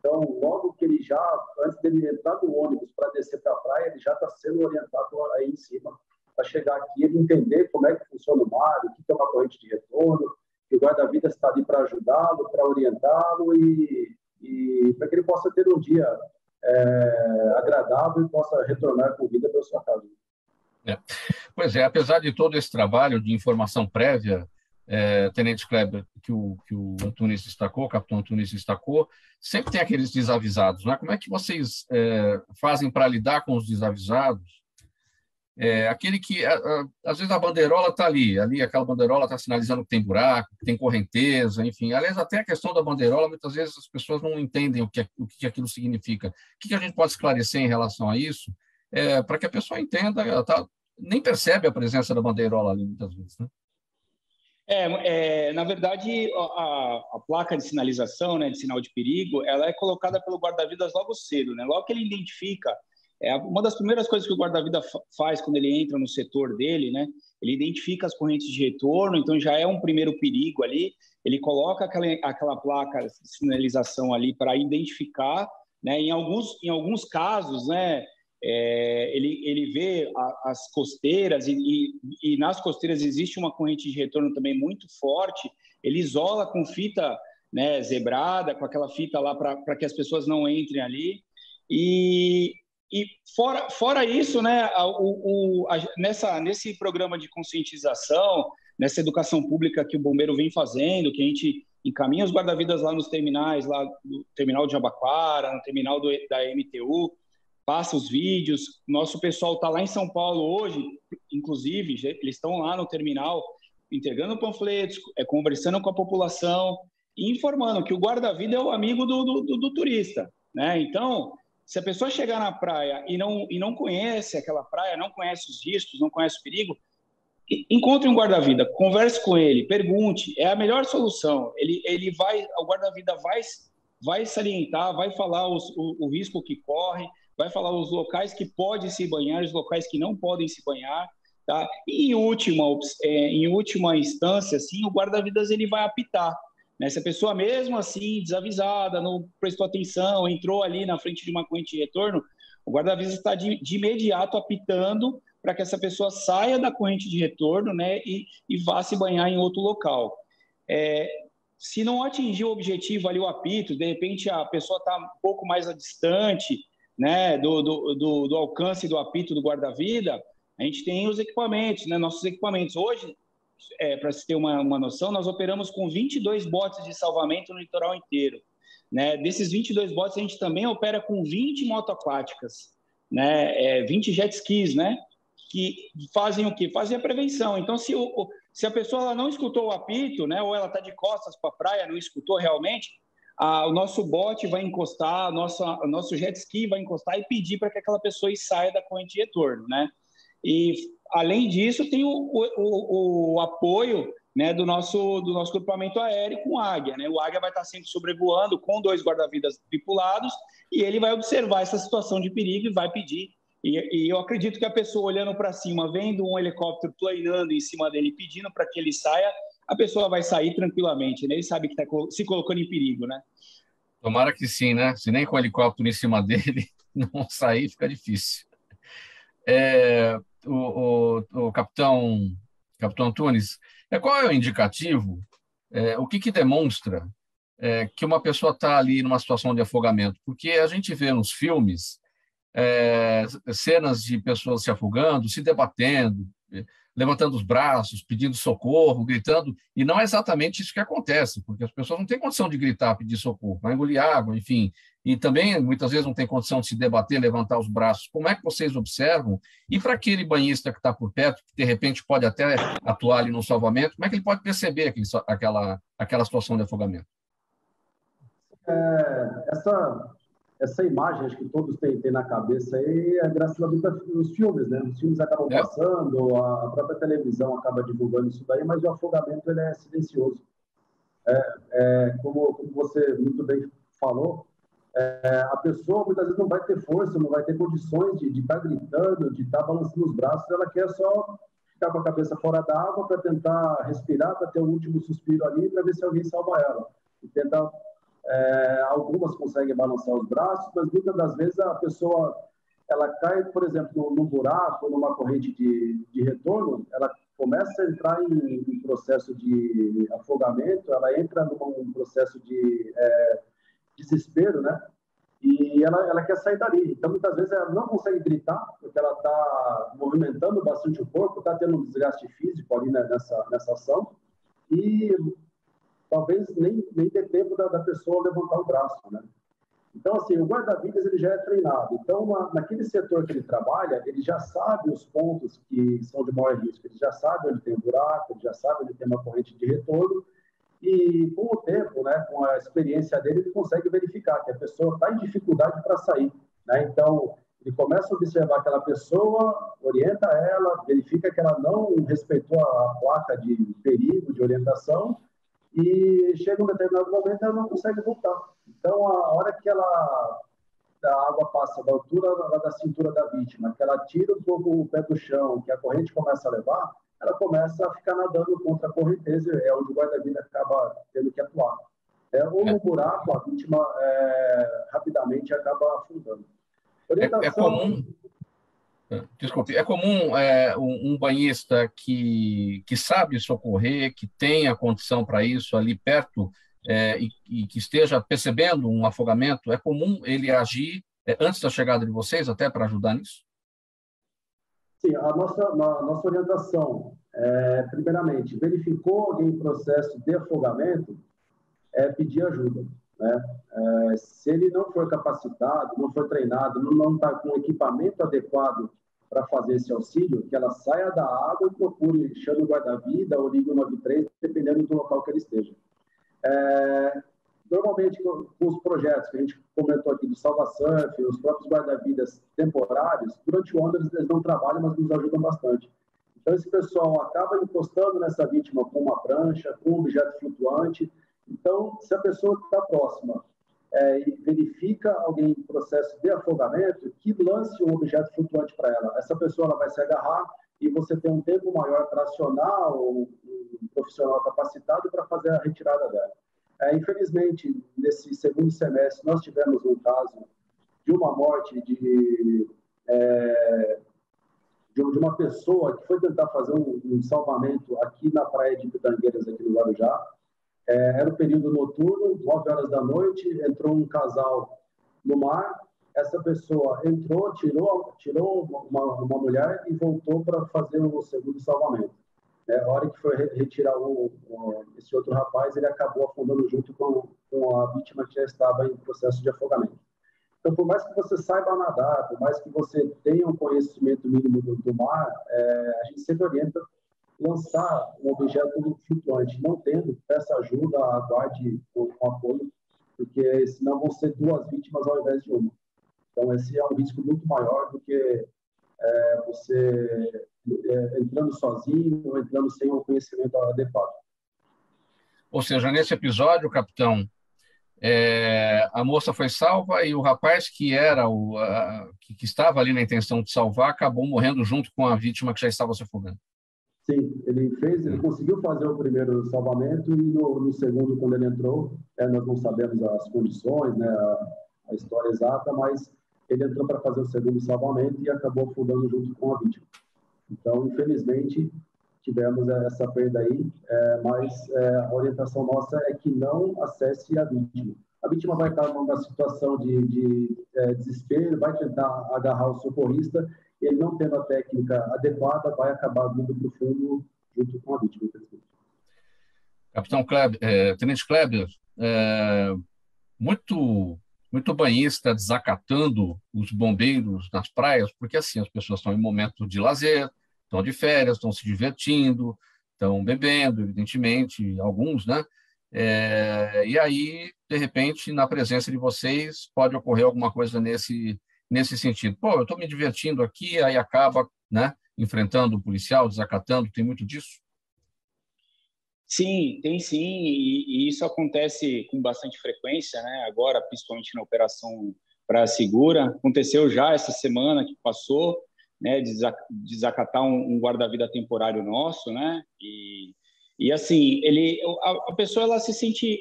Então, logo que antes dele entrar no ônibus para descer para a praia, ele já está sendo orientado aí em cima, para chegar aqui, ele entender como é que funciona o mar, o que é uma corrente de retorno, que o guarda-vidas está ali para ajudá-lo, para orientá-lo e para que ele possa ter um dia agradável e possa retornar com vida para sua casa. Pois é, apesar de todo esse trabalho de informação prévia, Tenente Kleber, que o Antunes destacou, o capitão Antunes destacou, sempre tem aqueles desavisados, né? Como é que vocês fazem para lidar com os desavisados? Aquele que, às vezes, a bandeirola está ali, aquela bandeirola está sinalizando que tem buraco, que tem correnteza, enfim. Aliás, até a questão da bandeirola, muitas vezes as pessoas não entendem o que aquilo significa. O que a gente pode esclarecer em relação a isso, para que a pessoa entenda, nem percebe a presença da bandeirola ali, muitas vezes, né? Na verdade, a placa de sinalização, né, de sinal de perigo, ela é colocada pelo guarda-vidas logo cedo, né? Logo que ele identifica, uma das primeiras coisas que o guarda-vidas faz quando ele entra no setor dele, né? Ele identifica as correntes de retorno, então já é um primeiro perigo ali. Ele coloca aquela placa de sinalização ali para identificar, né? Em alguns casos, né? Ele vê as costeiras e nas costeiras existe uma corrente de retorno também muito forte. Ele isola com fita, né, zebrada, com aquela fita lá para que as pessoas não entrem ali. E fora isso, né, nesse programa de conscientização, nessa educação pública que o bombeiro vem fazendo, que a gente encaminha os guarda-vidas lá nos terminais, lá no terminal de Jabaquara, no terminal da MTU, passa os vídeos. Nosso pessoal está lá em São Paulo hoje, inclusive, eles estão lá no terminal entregando panfletos, conversando com a população e informando que o guarda-vida é o amigo do turista, né? Então, se a pessoa chegar na praia e não conhece aquela praia, não conhece os riscos, não conhece o perigo, encontre um guarda-vida, converse com ele, pergunte, é a melhor solução. O guarda-vida vai salientar, vai falar o risco que corre, vai falar os locais que pode se banhar, os locais que não podem se banhar, tá? E em última instância, assim, o guarda-vidas ele vai apitar, né? Se a pessoa mesmo assim, desavisada, não prestou atenção, entrou ali na frente de uma corrente de retorno, o guarda-vidas está de imediato apitando para que essa pessoa saia da corrente de retorno, né, e vá se banhar em outro local. Se não atingir o objetivo ali, o apito, de repente a pessoa está um pouco mais distante, né, do alcance do apito do guarda-vida, a gente tem os equipamentos, né, nossos equipamentos. Hoje, para se ter uma noção, nós operamos com 22 botes de salvamento no litoral inteiro, né? Desses 22 botes, a gente também opera com 20 motoaquáticas, né, 20 jet skis, né, que fazem o quê? Fazem a prevenção. Então, se a pessoa ela não escutou o apito, né, ou ela está de costas para a praia, não escutou realmente, o nosso bote vai encostar, o nosso jet ski vai encostar e pedir para que aquela pessoa saia da corrente de retorno, né? E, além disso, tem o apoio, né, do nosso equipamento aéreo com Águia, né? O Águia vai estar sempre sobrevoando com 2 guarda-vidas tripulados e ele vai observar essa situação de perigo e vai pedir. E eu acredito que a pessoa olhando para cima, vendo um helicóptero planando em cima dele, pedindo para que ele saia, a pessoa vai sair tranquilamente, né? Ele sabe que está se colocando em perigo, né? Tomara que sim, né? Se nem com o helicóptero em cima dele não sair, fica difícil. O capitão Antunes, qual é o indicativo, o que demonstra que uma pessoa está ali numa situação de afogamento? Porque a gente vê nos filmes cenas de pessoas se afogando, se debatendo, levantando os braços, pedindo socorro, gritando, e não é exatamente isso que acontece, porque as pessoas não têm condição de gritar, pedir socorro, vai engolir água, enfim, e também muitas vezes não tem condição de se debater, levantar os braços. Como é que vocês observam? E para aquele banhista que está por perto, que de repente pode até atuar ali no salvamento, como é que ele pode perceber aquela situação de afogamento? essa imagem, acho que todos têm na cabeça, aí é graças aos filmes, né? Os filmes acabam passando, a própria televisão acaba divulgando isso daí, mas o afogamento ele é silencioso. Como você muito bem falou, a pessoa muitas vezes não vai ter força, não vai ter condições de estar gritando, de estar balançando os braços, ela quer só ficar com a cabeça fora da água para tentar respirar, para ter um último suspiro ali, para ver se alguém salva ela. E tenta, algumas conseguem balançar os braços, mas muitas das vezes a pessoa ela cai, por exemplo, num buraco, numa corrente de retorno, ela começa a entrar em processo de afogamento, ela entra num processo de desespero, né? E ela quer sair dali. Então, muitas vezes, ela não consegue gritar, porque ela está movimentando bastante o corpo, está tendo um desgaste físico ali, né, nessa ação, e talvez nem dê tempo da pessoa levantar o braço, né? Então, assim, o guarda-vidas ele já é treinado. Então, naquele setor que ele trabalha, ele já sabe os pontos que são de maior risco, ele já sabe onde tem um buraco, ele já sabe onde tem uma corrente de retorno, e com o tempo, né, com a experiência dele, ele consegue verificar que a pessoa está em dificuldade para sair, né? Então, ele começa a observar aquela pessoa, orienta ela, verifica que ela não respeitou a placa de perigo, de orientação, e chega um determinado momento ela não consegue voltar. Então, a hora que a água passa da altura da cintura da vítima, que ela tira um pouco o pé do chão, que a corrente começa a levar, ela começa a ficar nadando contra a correnteza, é onde o guarda-vida acaba tendo que atuar. Ou no buraco, a vítima rapidamente acaba afundando. É comum um banhista que sabe socorrer, que tenha condição para isso ali perto e que esteja percebendo um afogamento, é comum ele agir antes da chegada de vocês até para ajudar nisso? Sim, a nossa orientação primeiramente, verificou alguém em processo de afogamento, pedir ajuda, né? Se ele não for capacitado, não for treinado, não está com equipamento adequado para fazer esse auxílio, que ela saia da água e procure, chame o guarda-vida ou ligue o 93, dependendo do local que ele esteja. Normalmente, com os projetos que a gente comentou aqui do Salva Surf, os próprios guarda-vidas temporários, durante o ano eles não trabalham, mas nos ajudam bastante. Então, esse pessoal acaba encostando nessa vítima com uma prancha, com um objeto flutuante. Então, se a pessoa está próxima e verifica alguém em processo de afogamento, que lance um objeto flutuante para ela. Essa pessoa ela vai se agarrar e você tem um tempo maior para acionar um profissional capacitado para fazer a retirada dela. Infelizmente, nesse segundo semestre, nós tivemos um caso de uma morte de uma pessoa que foi tentar fazer um salvamento aqui na praia de Pitangueiras, aqui no Guarujá. Era o período noturno, 9 horas da noite, entrou um casal no mar, essa pessoa entrou, tirou uma mulher e voltou para fazer o segundo salvamento. A hora que foi retirar esse outro rapaz, ele acabou afundando junto com a vítima que já estava em processo de afogamento. Então, por mais que você saiba nadar, por mais que você tenha um conhecimento mínimo do mar, a gente sempre orienta lançar um objeto flutuante. Não tendo, peça ajuda, aguarde um apoio, porque senão vão ser 2 vítimas ao invés de uma. Então, esse é um risco muito maior do que você entrando sozinho ou entrando sem o conhecimento adequado. Ou seja, nesse episódio, capitão, a moça foi salva e o rapaz que era que estava ali na intenção de salvar acabou morrendo junto com a vítima que já estava se afogando. Sim, ele conseguiu fazer o primeiro salvamento e no segundo, quando ele entrou, nós não sabemos as condições, né, a história exata, mas ele entrou para fazer o segundo salvamento e acabou afundando junto com a vítima. Então, infelizmente, tivemos essa perda aí, mas a orientação nossa é que não acesse a vítima. A vítima vai estar numa situação de desespero, vai tentar agarrar o socorrista, e ele não tendo a técnica adequada, vai acabar vindo para o fundo junto com a vítima. Capitão Kleber, Tenente Kleber, muito banhista desacatando os bombeiros nas praias, porque assim, as pessoas estão em momento de lazer, estão de férias, estão se divertindo, estão bebendo, evidentemente, alguns, né? E aí, de repente, na presença de vocês, pode ocorrer alguma coisa nesse sentido. Pô, eu estou me divertindo aqui, aí acaba, né, enfrentando o policial, desacatando, tem muito disso? Sim, tem sim, e isso acontece com bastante frequência, né? Agora, principalmente na Operação Praia Segura, aconteceu já essa semana que passou, né? Desacatar um guarda-vida temporário nosso, né? E assim, a pessoa ela se sente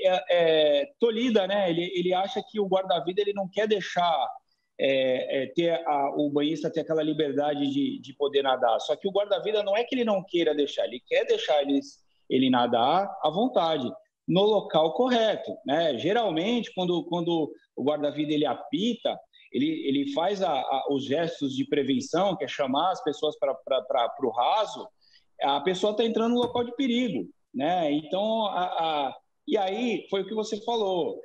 tolhida, né? Ele acha que o guarda-vida ele não quer deixar o banhista ter aquela liberdade de poder nadar. Só que o guarda-vida não é que ele não queira deixar, ele quer deixar ele nadar à vontade, no local correto, né? Geralmente, quando o guarda-vida ele apita, ele faz os gestos de prevenção, que é chamar as pessoas para o raso, a pessoa está entrando no local de perigo, né? Então, e aí foi o que você falou,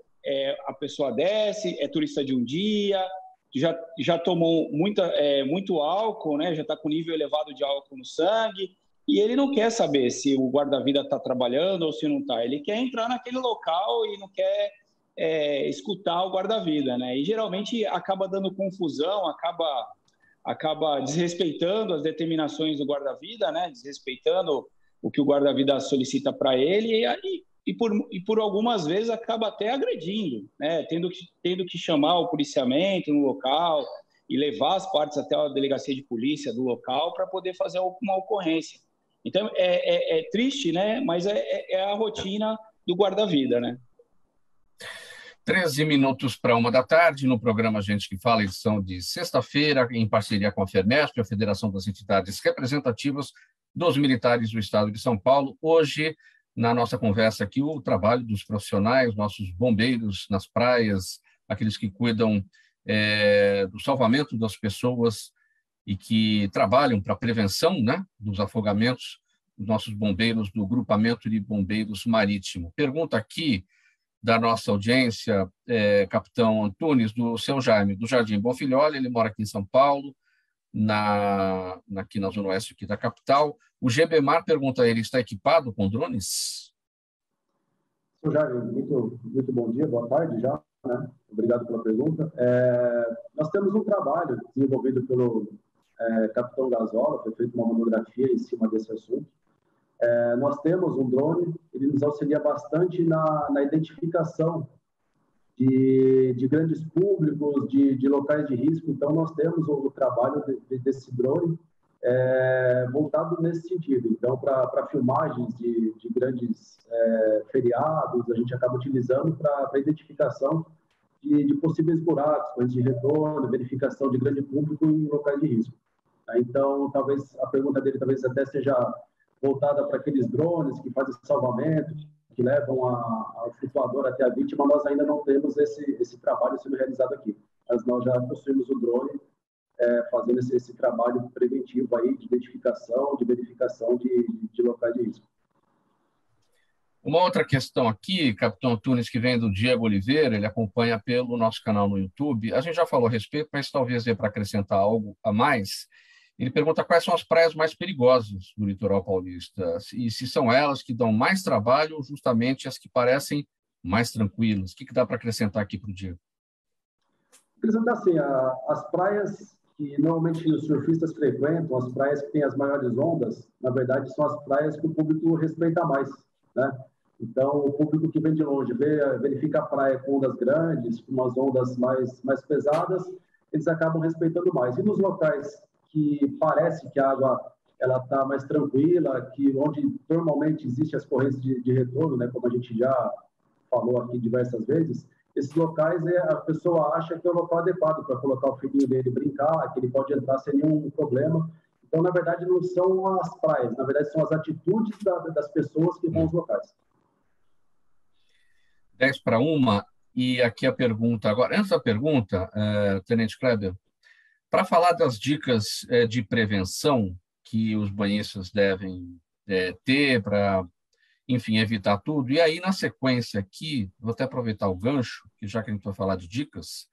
a pessoa desce, é turista de um dia, já tomou muito álcool, né? Já está com nível elevado de álcool no sangue, e ele não quer saber se o guarda-vida está trabalhando ou se não está. Ele quer entrar naquele local e não quer escutar o guarda-vida, né? E geralmente acaba dando confusão, acaba desrespeitando as determinações do guarda-vida, né? Desrespeitando o que o guarda-vida solicita para ele e por algumas vezes acaba até agredindo, né? Tendo que chamar o policiamento no local e levar as partes até a delegacia de polícia do local para poder fazer uma ocorrência. Então, é triste, né? Mas é a rotina do guarda-vida, né? 13 minutos para 1 da tarde, no programa Gente que Fala, edição de sexta-feira, em parceria com a FERMESP, a Federação das Entidades Representativas dos Militares do Estado de São Paulo. Hoje, na nossa conversa aqui, o trabalho dos profissionais, nossos bombeiros nas praias, aqueles que cuidam do salvamento das pessoas e que trabalham para a prevenção, né, dos afogamentos, os nossos bombeiros do Grupamento de Bombeiros Marítimo. Pergunta aqui da nossa audiência, Capitão Antunes, do seu Jaime, do Jardim Bonfilholi, ele mora aqui em São Paulo, aqui na Zona Oeste aqui da capital. O GBMAR pergunta a ele, está equipado com drones? Seu Jaime, muito bom dia, boa tarde já, né? Obrigado pela pergunta. Nós temos um trabalho desenvolvido pelo Capitão Gazola, foi feita uma monografia em cima desse assunto. Nós temos um drone, ele nos auxilia bastante na identificação de grandes públicos, de locais de risco. Então, nós temos o trabalho desse drone voltado nesse sentido. Então, para filmagens de grandes feriados, a gente acaba utilizando para identificação de possíveis buracos, coisas de retorno, verificação de grande público em locais de risco. Então, talvez a pergunta dele talvez até seja voltada para aqueles drones que fazem salvamento, que levam o flutuador até a vítima. Nós ainda não temos esse trabalho sendo realizado aqui, mas nós já possuímos o drone fazendo esse trabalho preventivo aí de identificação, de verificação de locais de risco. Uma outra questão aqui, Capitão Antunes, que vem do Diego Oliveira, ele acompanha pelo nosso canal no YouTube. A gente já falou a respeito, mas talvez dê para acrescentar algo a mais. Ele pergunta quais são as praias mais perigosas do litoral paulista e se são elas que dão mais trabalho ou justamente as que parecem mais tranquilas. O que dá para acrescentar aqui para o Diego? Acrescentar assim, as praias que normalmente os surfistas frequentam, as praias que têm as maiores ondas, na verdade são as praias que o público respeita mais, né? Então, o público que vem de longe verifica a praia com ondas grandes, com umas ondas mais pesadas, eles acabam respeitando mais. E nos locais que parece que a água ela está mais tranquila, onde normalmente existem as correntes de retorno, né, como a gente já falou aqui diversas vezes, esses locais a pessoa acha que é o local adequado para colocar o filhinho dele brincar, que ele pode entrar sem nenhum problema. Então, na verdade, não são as praias, na verdade, são as atitudes das pessoas que vão aos locais. 10 para 1, e aqui a pergunta agora. Antes da pergunta, Tenente Kleber, para falar das dicas de prevenção que os banhistas devem ter para, enfim, evitar tudo, e aí na sequência aqui, vou até aproveitar o gancho, que já que a gente vai falar de dicas,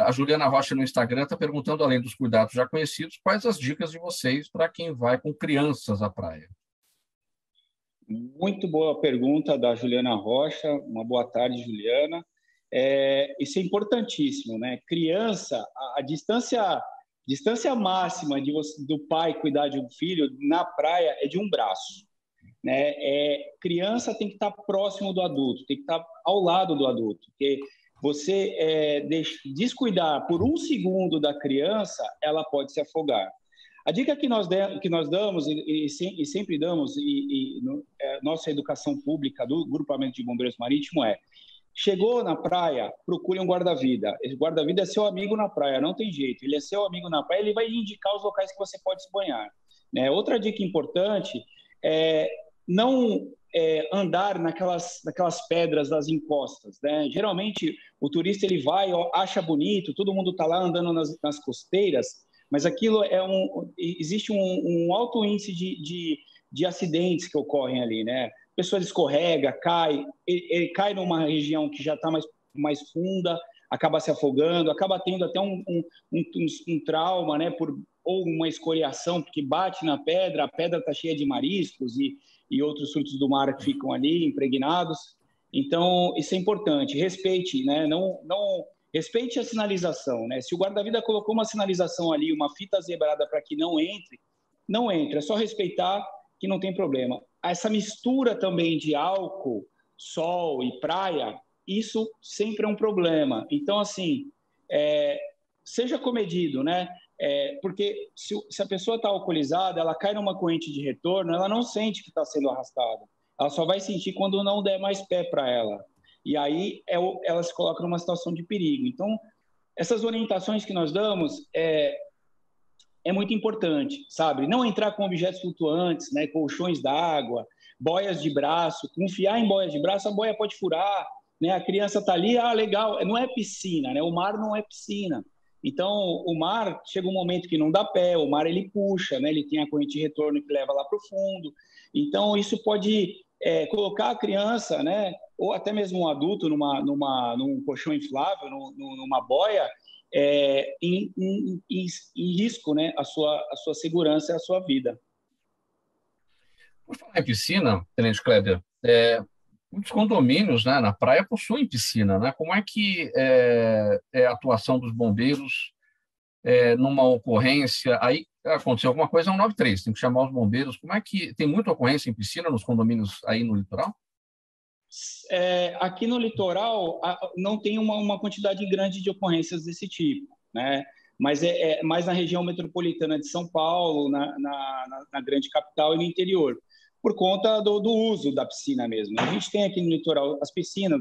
a Juliana Rocha no Instagram está perguntando, além dos cuidados já conhecidos, quais as dicas de vocês para quem vai com crianças à praia? Muito boa pergunta da Juliana Rocha. Uma boa tarde, Juliana. Isso é importantíssimo, né? Criança, a distância máxima do pai cuidar de um filho na praia é de um braço, né? Criança tem que estar próximo do adulto, tem que estar ao lado do adulto, porque você descuidar por um segundo da criança, ela pode se afogar. A dica que nós damos e sempre damos, nossa educação pública do Grupamento de Bombeiros Marítimo chegou na praia, procure um guarda-vida. Esse guarda-vida é seu amigo na praia, não tem jeito. Ele é seu amigo na praia, ele vai indicar os locais que você pode se banhar, né? Outra dica importante é não andar naquelas pedras das encostas, né? Geralmente, o turista ele vai, acha bonito, todo mundo está lá andando nas costeiras, mas aquilo existe um alto índice de acidentes que ocorrem ali, né? A pessoa escorrega, ele cai numa região que já está mais funda, acaba se afogando, acaba tendo até um trauma, né? Ou uma escoriação, porque bate na pedra, a pedra está cheia de mariscos e outros frutos do mar que ficam ali impregnados. Então, isso é importante. Respeite, né? Não respeite a sinalização, né? Se o guarda-vida colocou uma sinalização ali, uma fita zebrada para que não entre, não entre. É só respeitar que não tem problema. Essa mistura também de álcool, sol e praia, isso sempre é um problema. Então, assim, seja comedido, né? Porque se a pessoa está alcoolizada, ela cai numa corrente de retorno, ela não sente que está sendo arrastada. Ela só vai sentir quando não der mais pé para ela. E aí ela se coloca numa situação de perigo. Então, essas orientações que nós damos é muito importante, sabe? Não entrar com objetos flutuantes, né? Colchões d'água, boias de braço. Confiar em boias de braço, a boia pode furar, né? A criança está ali, legal. Não é piscina, né? O mar não é piscina. Então, o mar chega um momento que não dá pé, o mar ele puxa, né? Ele tem a corrente de retorno que leva lá para o fundo. Então, isso pode colocar a criança, né? Ou até mesmo um adulto num colchão inflável, numa boia, em risco, né? A sua segurança e a sua vida. Por falar em piscina, Tenente Kleber, muitos condomínios, né, na praia possuem piscina, né? Como é que é a atuação dos bombeiros numa ocorrência? Aí aconteceu alguma coisa, é um 93, tem que chamar os bombeiros. Como é que tem muita ocorrência em piscina nos condomínios aí no litoral? Aqui no litoral não tem uma quantidade grande de ocorrências desse tipo, né? Mas é mais na região metropolitana de São Paulo, na grande capital e no interior, por conta do uso da piscina mesmo. A gente tem aqui no litoral as piscinas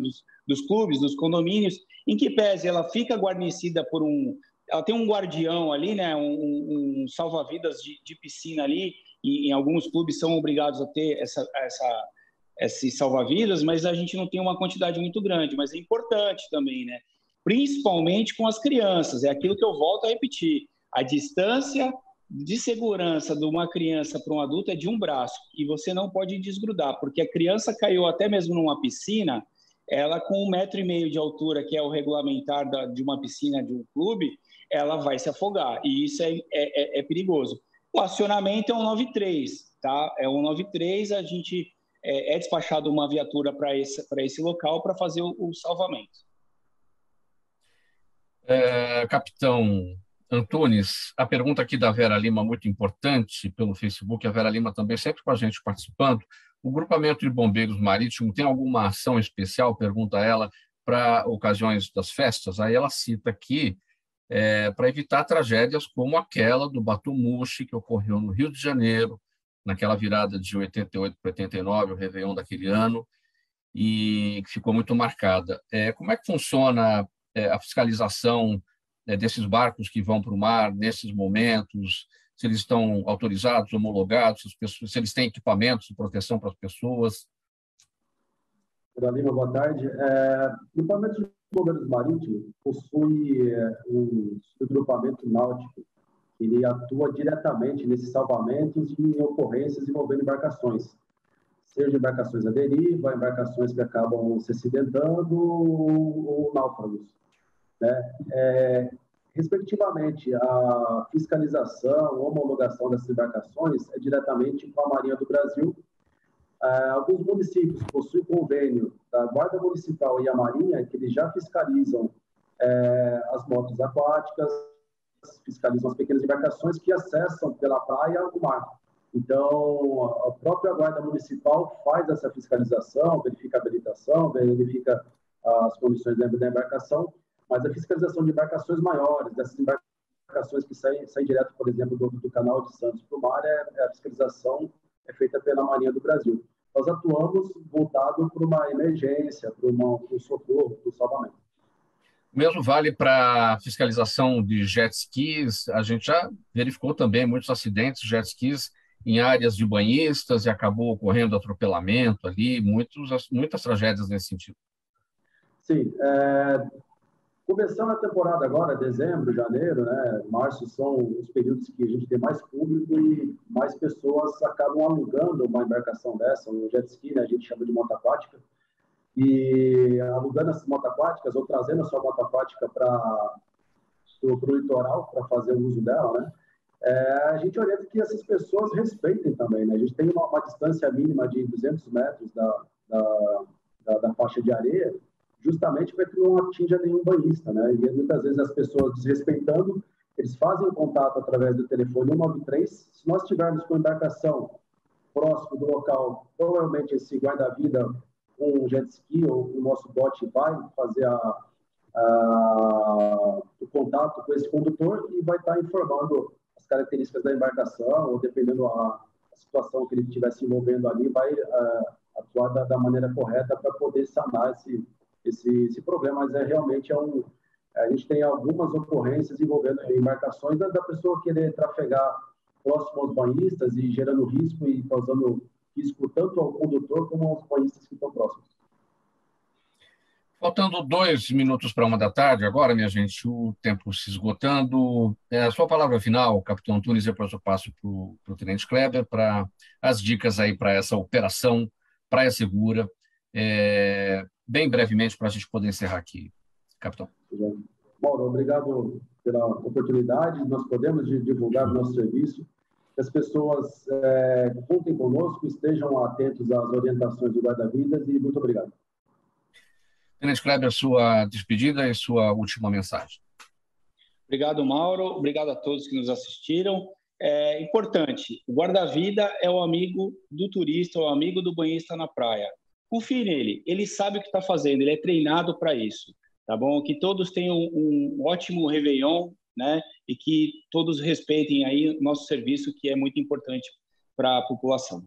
dos clubes, dos condomínios, em que pese ela fica guarnecida ela tem um guardião ali, né? Um salva-vidas de piscina ali, e em alguns clubes são obrigados a ter esses salva-vidas, mas a gente não tem uma quantidade muito grande, mas é importante também, né? Principalmente com as crianças, é aquilo que eu volto a repetir, a distância de segurança de uma criança para um adulto é de um braço, e você não pode desgrudar, porque a criança caiu até mesmo numa piscina, ela com 1,5 metro de altura, que é o regulamentar de uma piscina de um clube, ela vai se afogar, e isso é perigoso. O acionamento é um 93, tá? É um 93, a gente despachado uma viatura para esse local para fazer o salvamento. Capitão Antunes, a pergunta aqui da Vera Lima, muito importante pelo Facebook, a Vera Lima também sempre com a gente participando. O Grupamento de Bombeiros Marítimo tem alguma ação especial, pergunta ela, para ocasiões das festas? Aí ela cita aqui, para evitar tragédias como aquela do Batumushi, que ocorreu no Rio de Janeiro, naquela virada de 88 para 89, o Réveillon daquele ano, e que ficou muito marcada. Como é que funciona a fiscalização desses barcos que vão para o mar nesses momentos? Se eles estão autorizados, homologados, se eles têm equipamentos de proteção para as pessoas? Lima, boa tarde. O Grupamento de Bombeiros Marítimos possui um grupamento náutico. Ele atua diretamente nesses salvamentos e em ocorrências envolvendo embarcações, seja embarcações à deriva, embarcações que acabam se acidentando ou náufragos, né? Respectivamente, a fiscalização, a homologação dessas embarcações é diretamente com a Marinha do Brasil. Alguns municípios possuem convênio da Guarda Municipal e a Marinha, que eles já fiscalizam as motos aquáticas, fiscalizam as pequenas embarcações que acessam pela praia o mar. Então, a própria Guarda Municipal faz essa fiscalização, verifica a habilitação, verifica as condições da embarcação, mas a fiscalização de embarcações maiores, dessas embarcações que saem direto, por exemplo, do Canal de Santos para o mar, a fiscalização é feita pela Marinha do Brasil. Nós atuamos voltado para uma emergência, para um socorro, para o salvamento. O mesmo vale para a fiscalização de jet skis. A gente já verificou também muitos acidentes de jet skis em áreas de banhistas e acabou ocorrendo atropelamento ali, muitas tragédias nesse sentido. Sim. Começando a temporada agora, dezembro, janeiro, né, março, são os períodos que a gente tem mais público e mais pessoas acabam alugando uma embarcação dessa, um jet ski, né, a gente chama de moto aquática, e alugando essas motos aquáticas ou trazendo a sua moto aquática para o litoral para fazer o uso dela, né, a gente orienta que essas pessoas respeitem também, né, a gente tem uma distância mínima de 200 metros da faixa de areia, justamente para que não atinja nenhum banhista, né? E muitas vezes as pessoas desrespeitando, eles fazem contato através do telefone 193. Se nós estivermos com embarcação próximo do local, provavelmente esse guarda-vida com um jet ski ou o nosso bote vai fazer o contato com esse condutor e vai estar informando as características da embarcação, ou dependendo da situação que ele estiver se envolvendo ali, vai atuar da maneira correta para poder sanar esse problema, mas realmente a gente tem algumas ocorrências envolvendo embarcações da pessoa querer trafegar próximo aos banhistas e gerando risco e causando risco tanto ao condutor como aos banhistas que estão próximos. Faltando 2 minutos para 1 da tarde, agora, minha gente, o tempo se esgotando. A sua palavra final, capitão Antunes, depois eu passo para o tenente Kleber, para as dicas aí para essa operação Praia Segura, bem brevemente, para a gente poder encerrar aqui, capitão. Mauro, obrigado pela oportunidade. Nós podemos divulgar o nosso serviço. Que as pessoas contem conosco, estejam atentos às orientações do guarda-vidas e muito obrigado. Tenente Kleber, sua despedida e sua última mensagem. Obrigado, Mauro. Obrigado a todos que nos assistiram. É importante, o guarda-vida é o amigo do turista, o amigo do banhista na praia. Confie nele, ele sabe o que está fazendo, ele é treinado para isso, tá bom? Que todos tenham um ótimo Réveillon, né? E que todos respeitem aí o nosso serviço, que é muito importante para a população.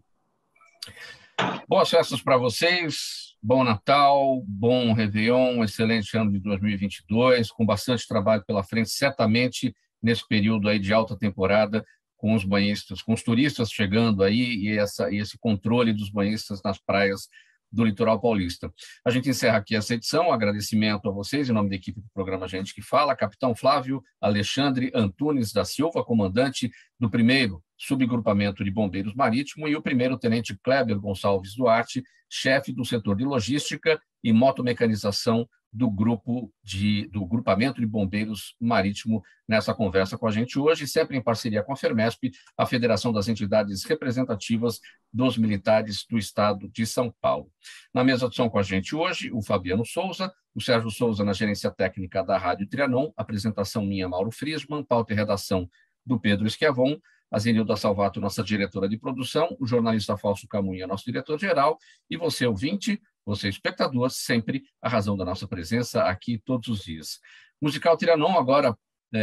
Boas festas para vocês, bom Natal, bom Réveillon, excelente ano de 2022, com bastante trabalho pela frente, certamente nesse período aí de alta temporada, com os banhistas, com os turistas chegando aí e esse controle dos banhistas nas praias do litoral paulista. A gente encerra aqui essa edição, agradecimento a vocês, em nome da equipe do programa Gente que Fala, capitão Flávio Alexandre Antunes da Silva, comandante do 1º Subgrupamento de Bombeiros Marítimo, e o 1º tenente Kleber Gonçalves Duarte, chefe do setor de logística e motomecanização do Grupamento de Bombeiros Marítimo, nessa conversa com a gente hoje, sempre em parceria com a FERMESP, a Federação das Entidades Representativas dos Militares do Estado de São Paulo. Na mesa de som com a gente hoje, o Fabiano Souza, o Sérgio Souza na gerência técnica da Rádio Trianon, apresentação minha, Mauro Friesman, pauta e redação do Pedro Schiavon, a Zenilda Salvato, nossa diretora de produção, o jornalista Fausto Camunha, nosso diretor-geral, e você, ouvinte, você, espectador, sempre a razão da nossa presença aqui todos os dias. Musical Trianon, agora,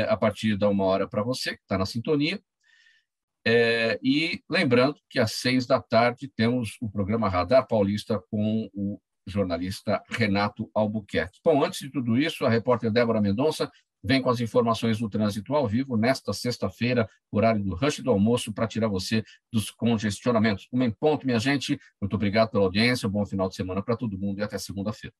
a partir da 1h para você, que está na sintonia. E lembrando que às 6 da tarde temos o programa Radar Paulista com o jornalista Renato Albuquerque. Bom, antes de tudo isso, a repórter Débora Mendonça vem com as informações do trânsito ao vivo nesta sexta-feira, horário do rush do almoço, para tirar você dos congestionamentos. 1 em ponto, minha gente. Muito obrigado pela audiência, bom final de semana para todo mundo e até segunda-feira.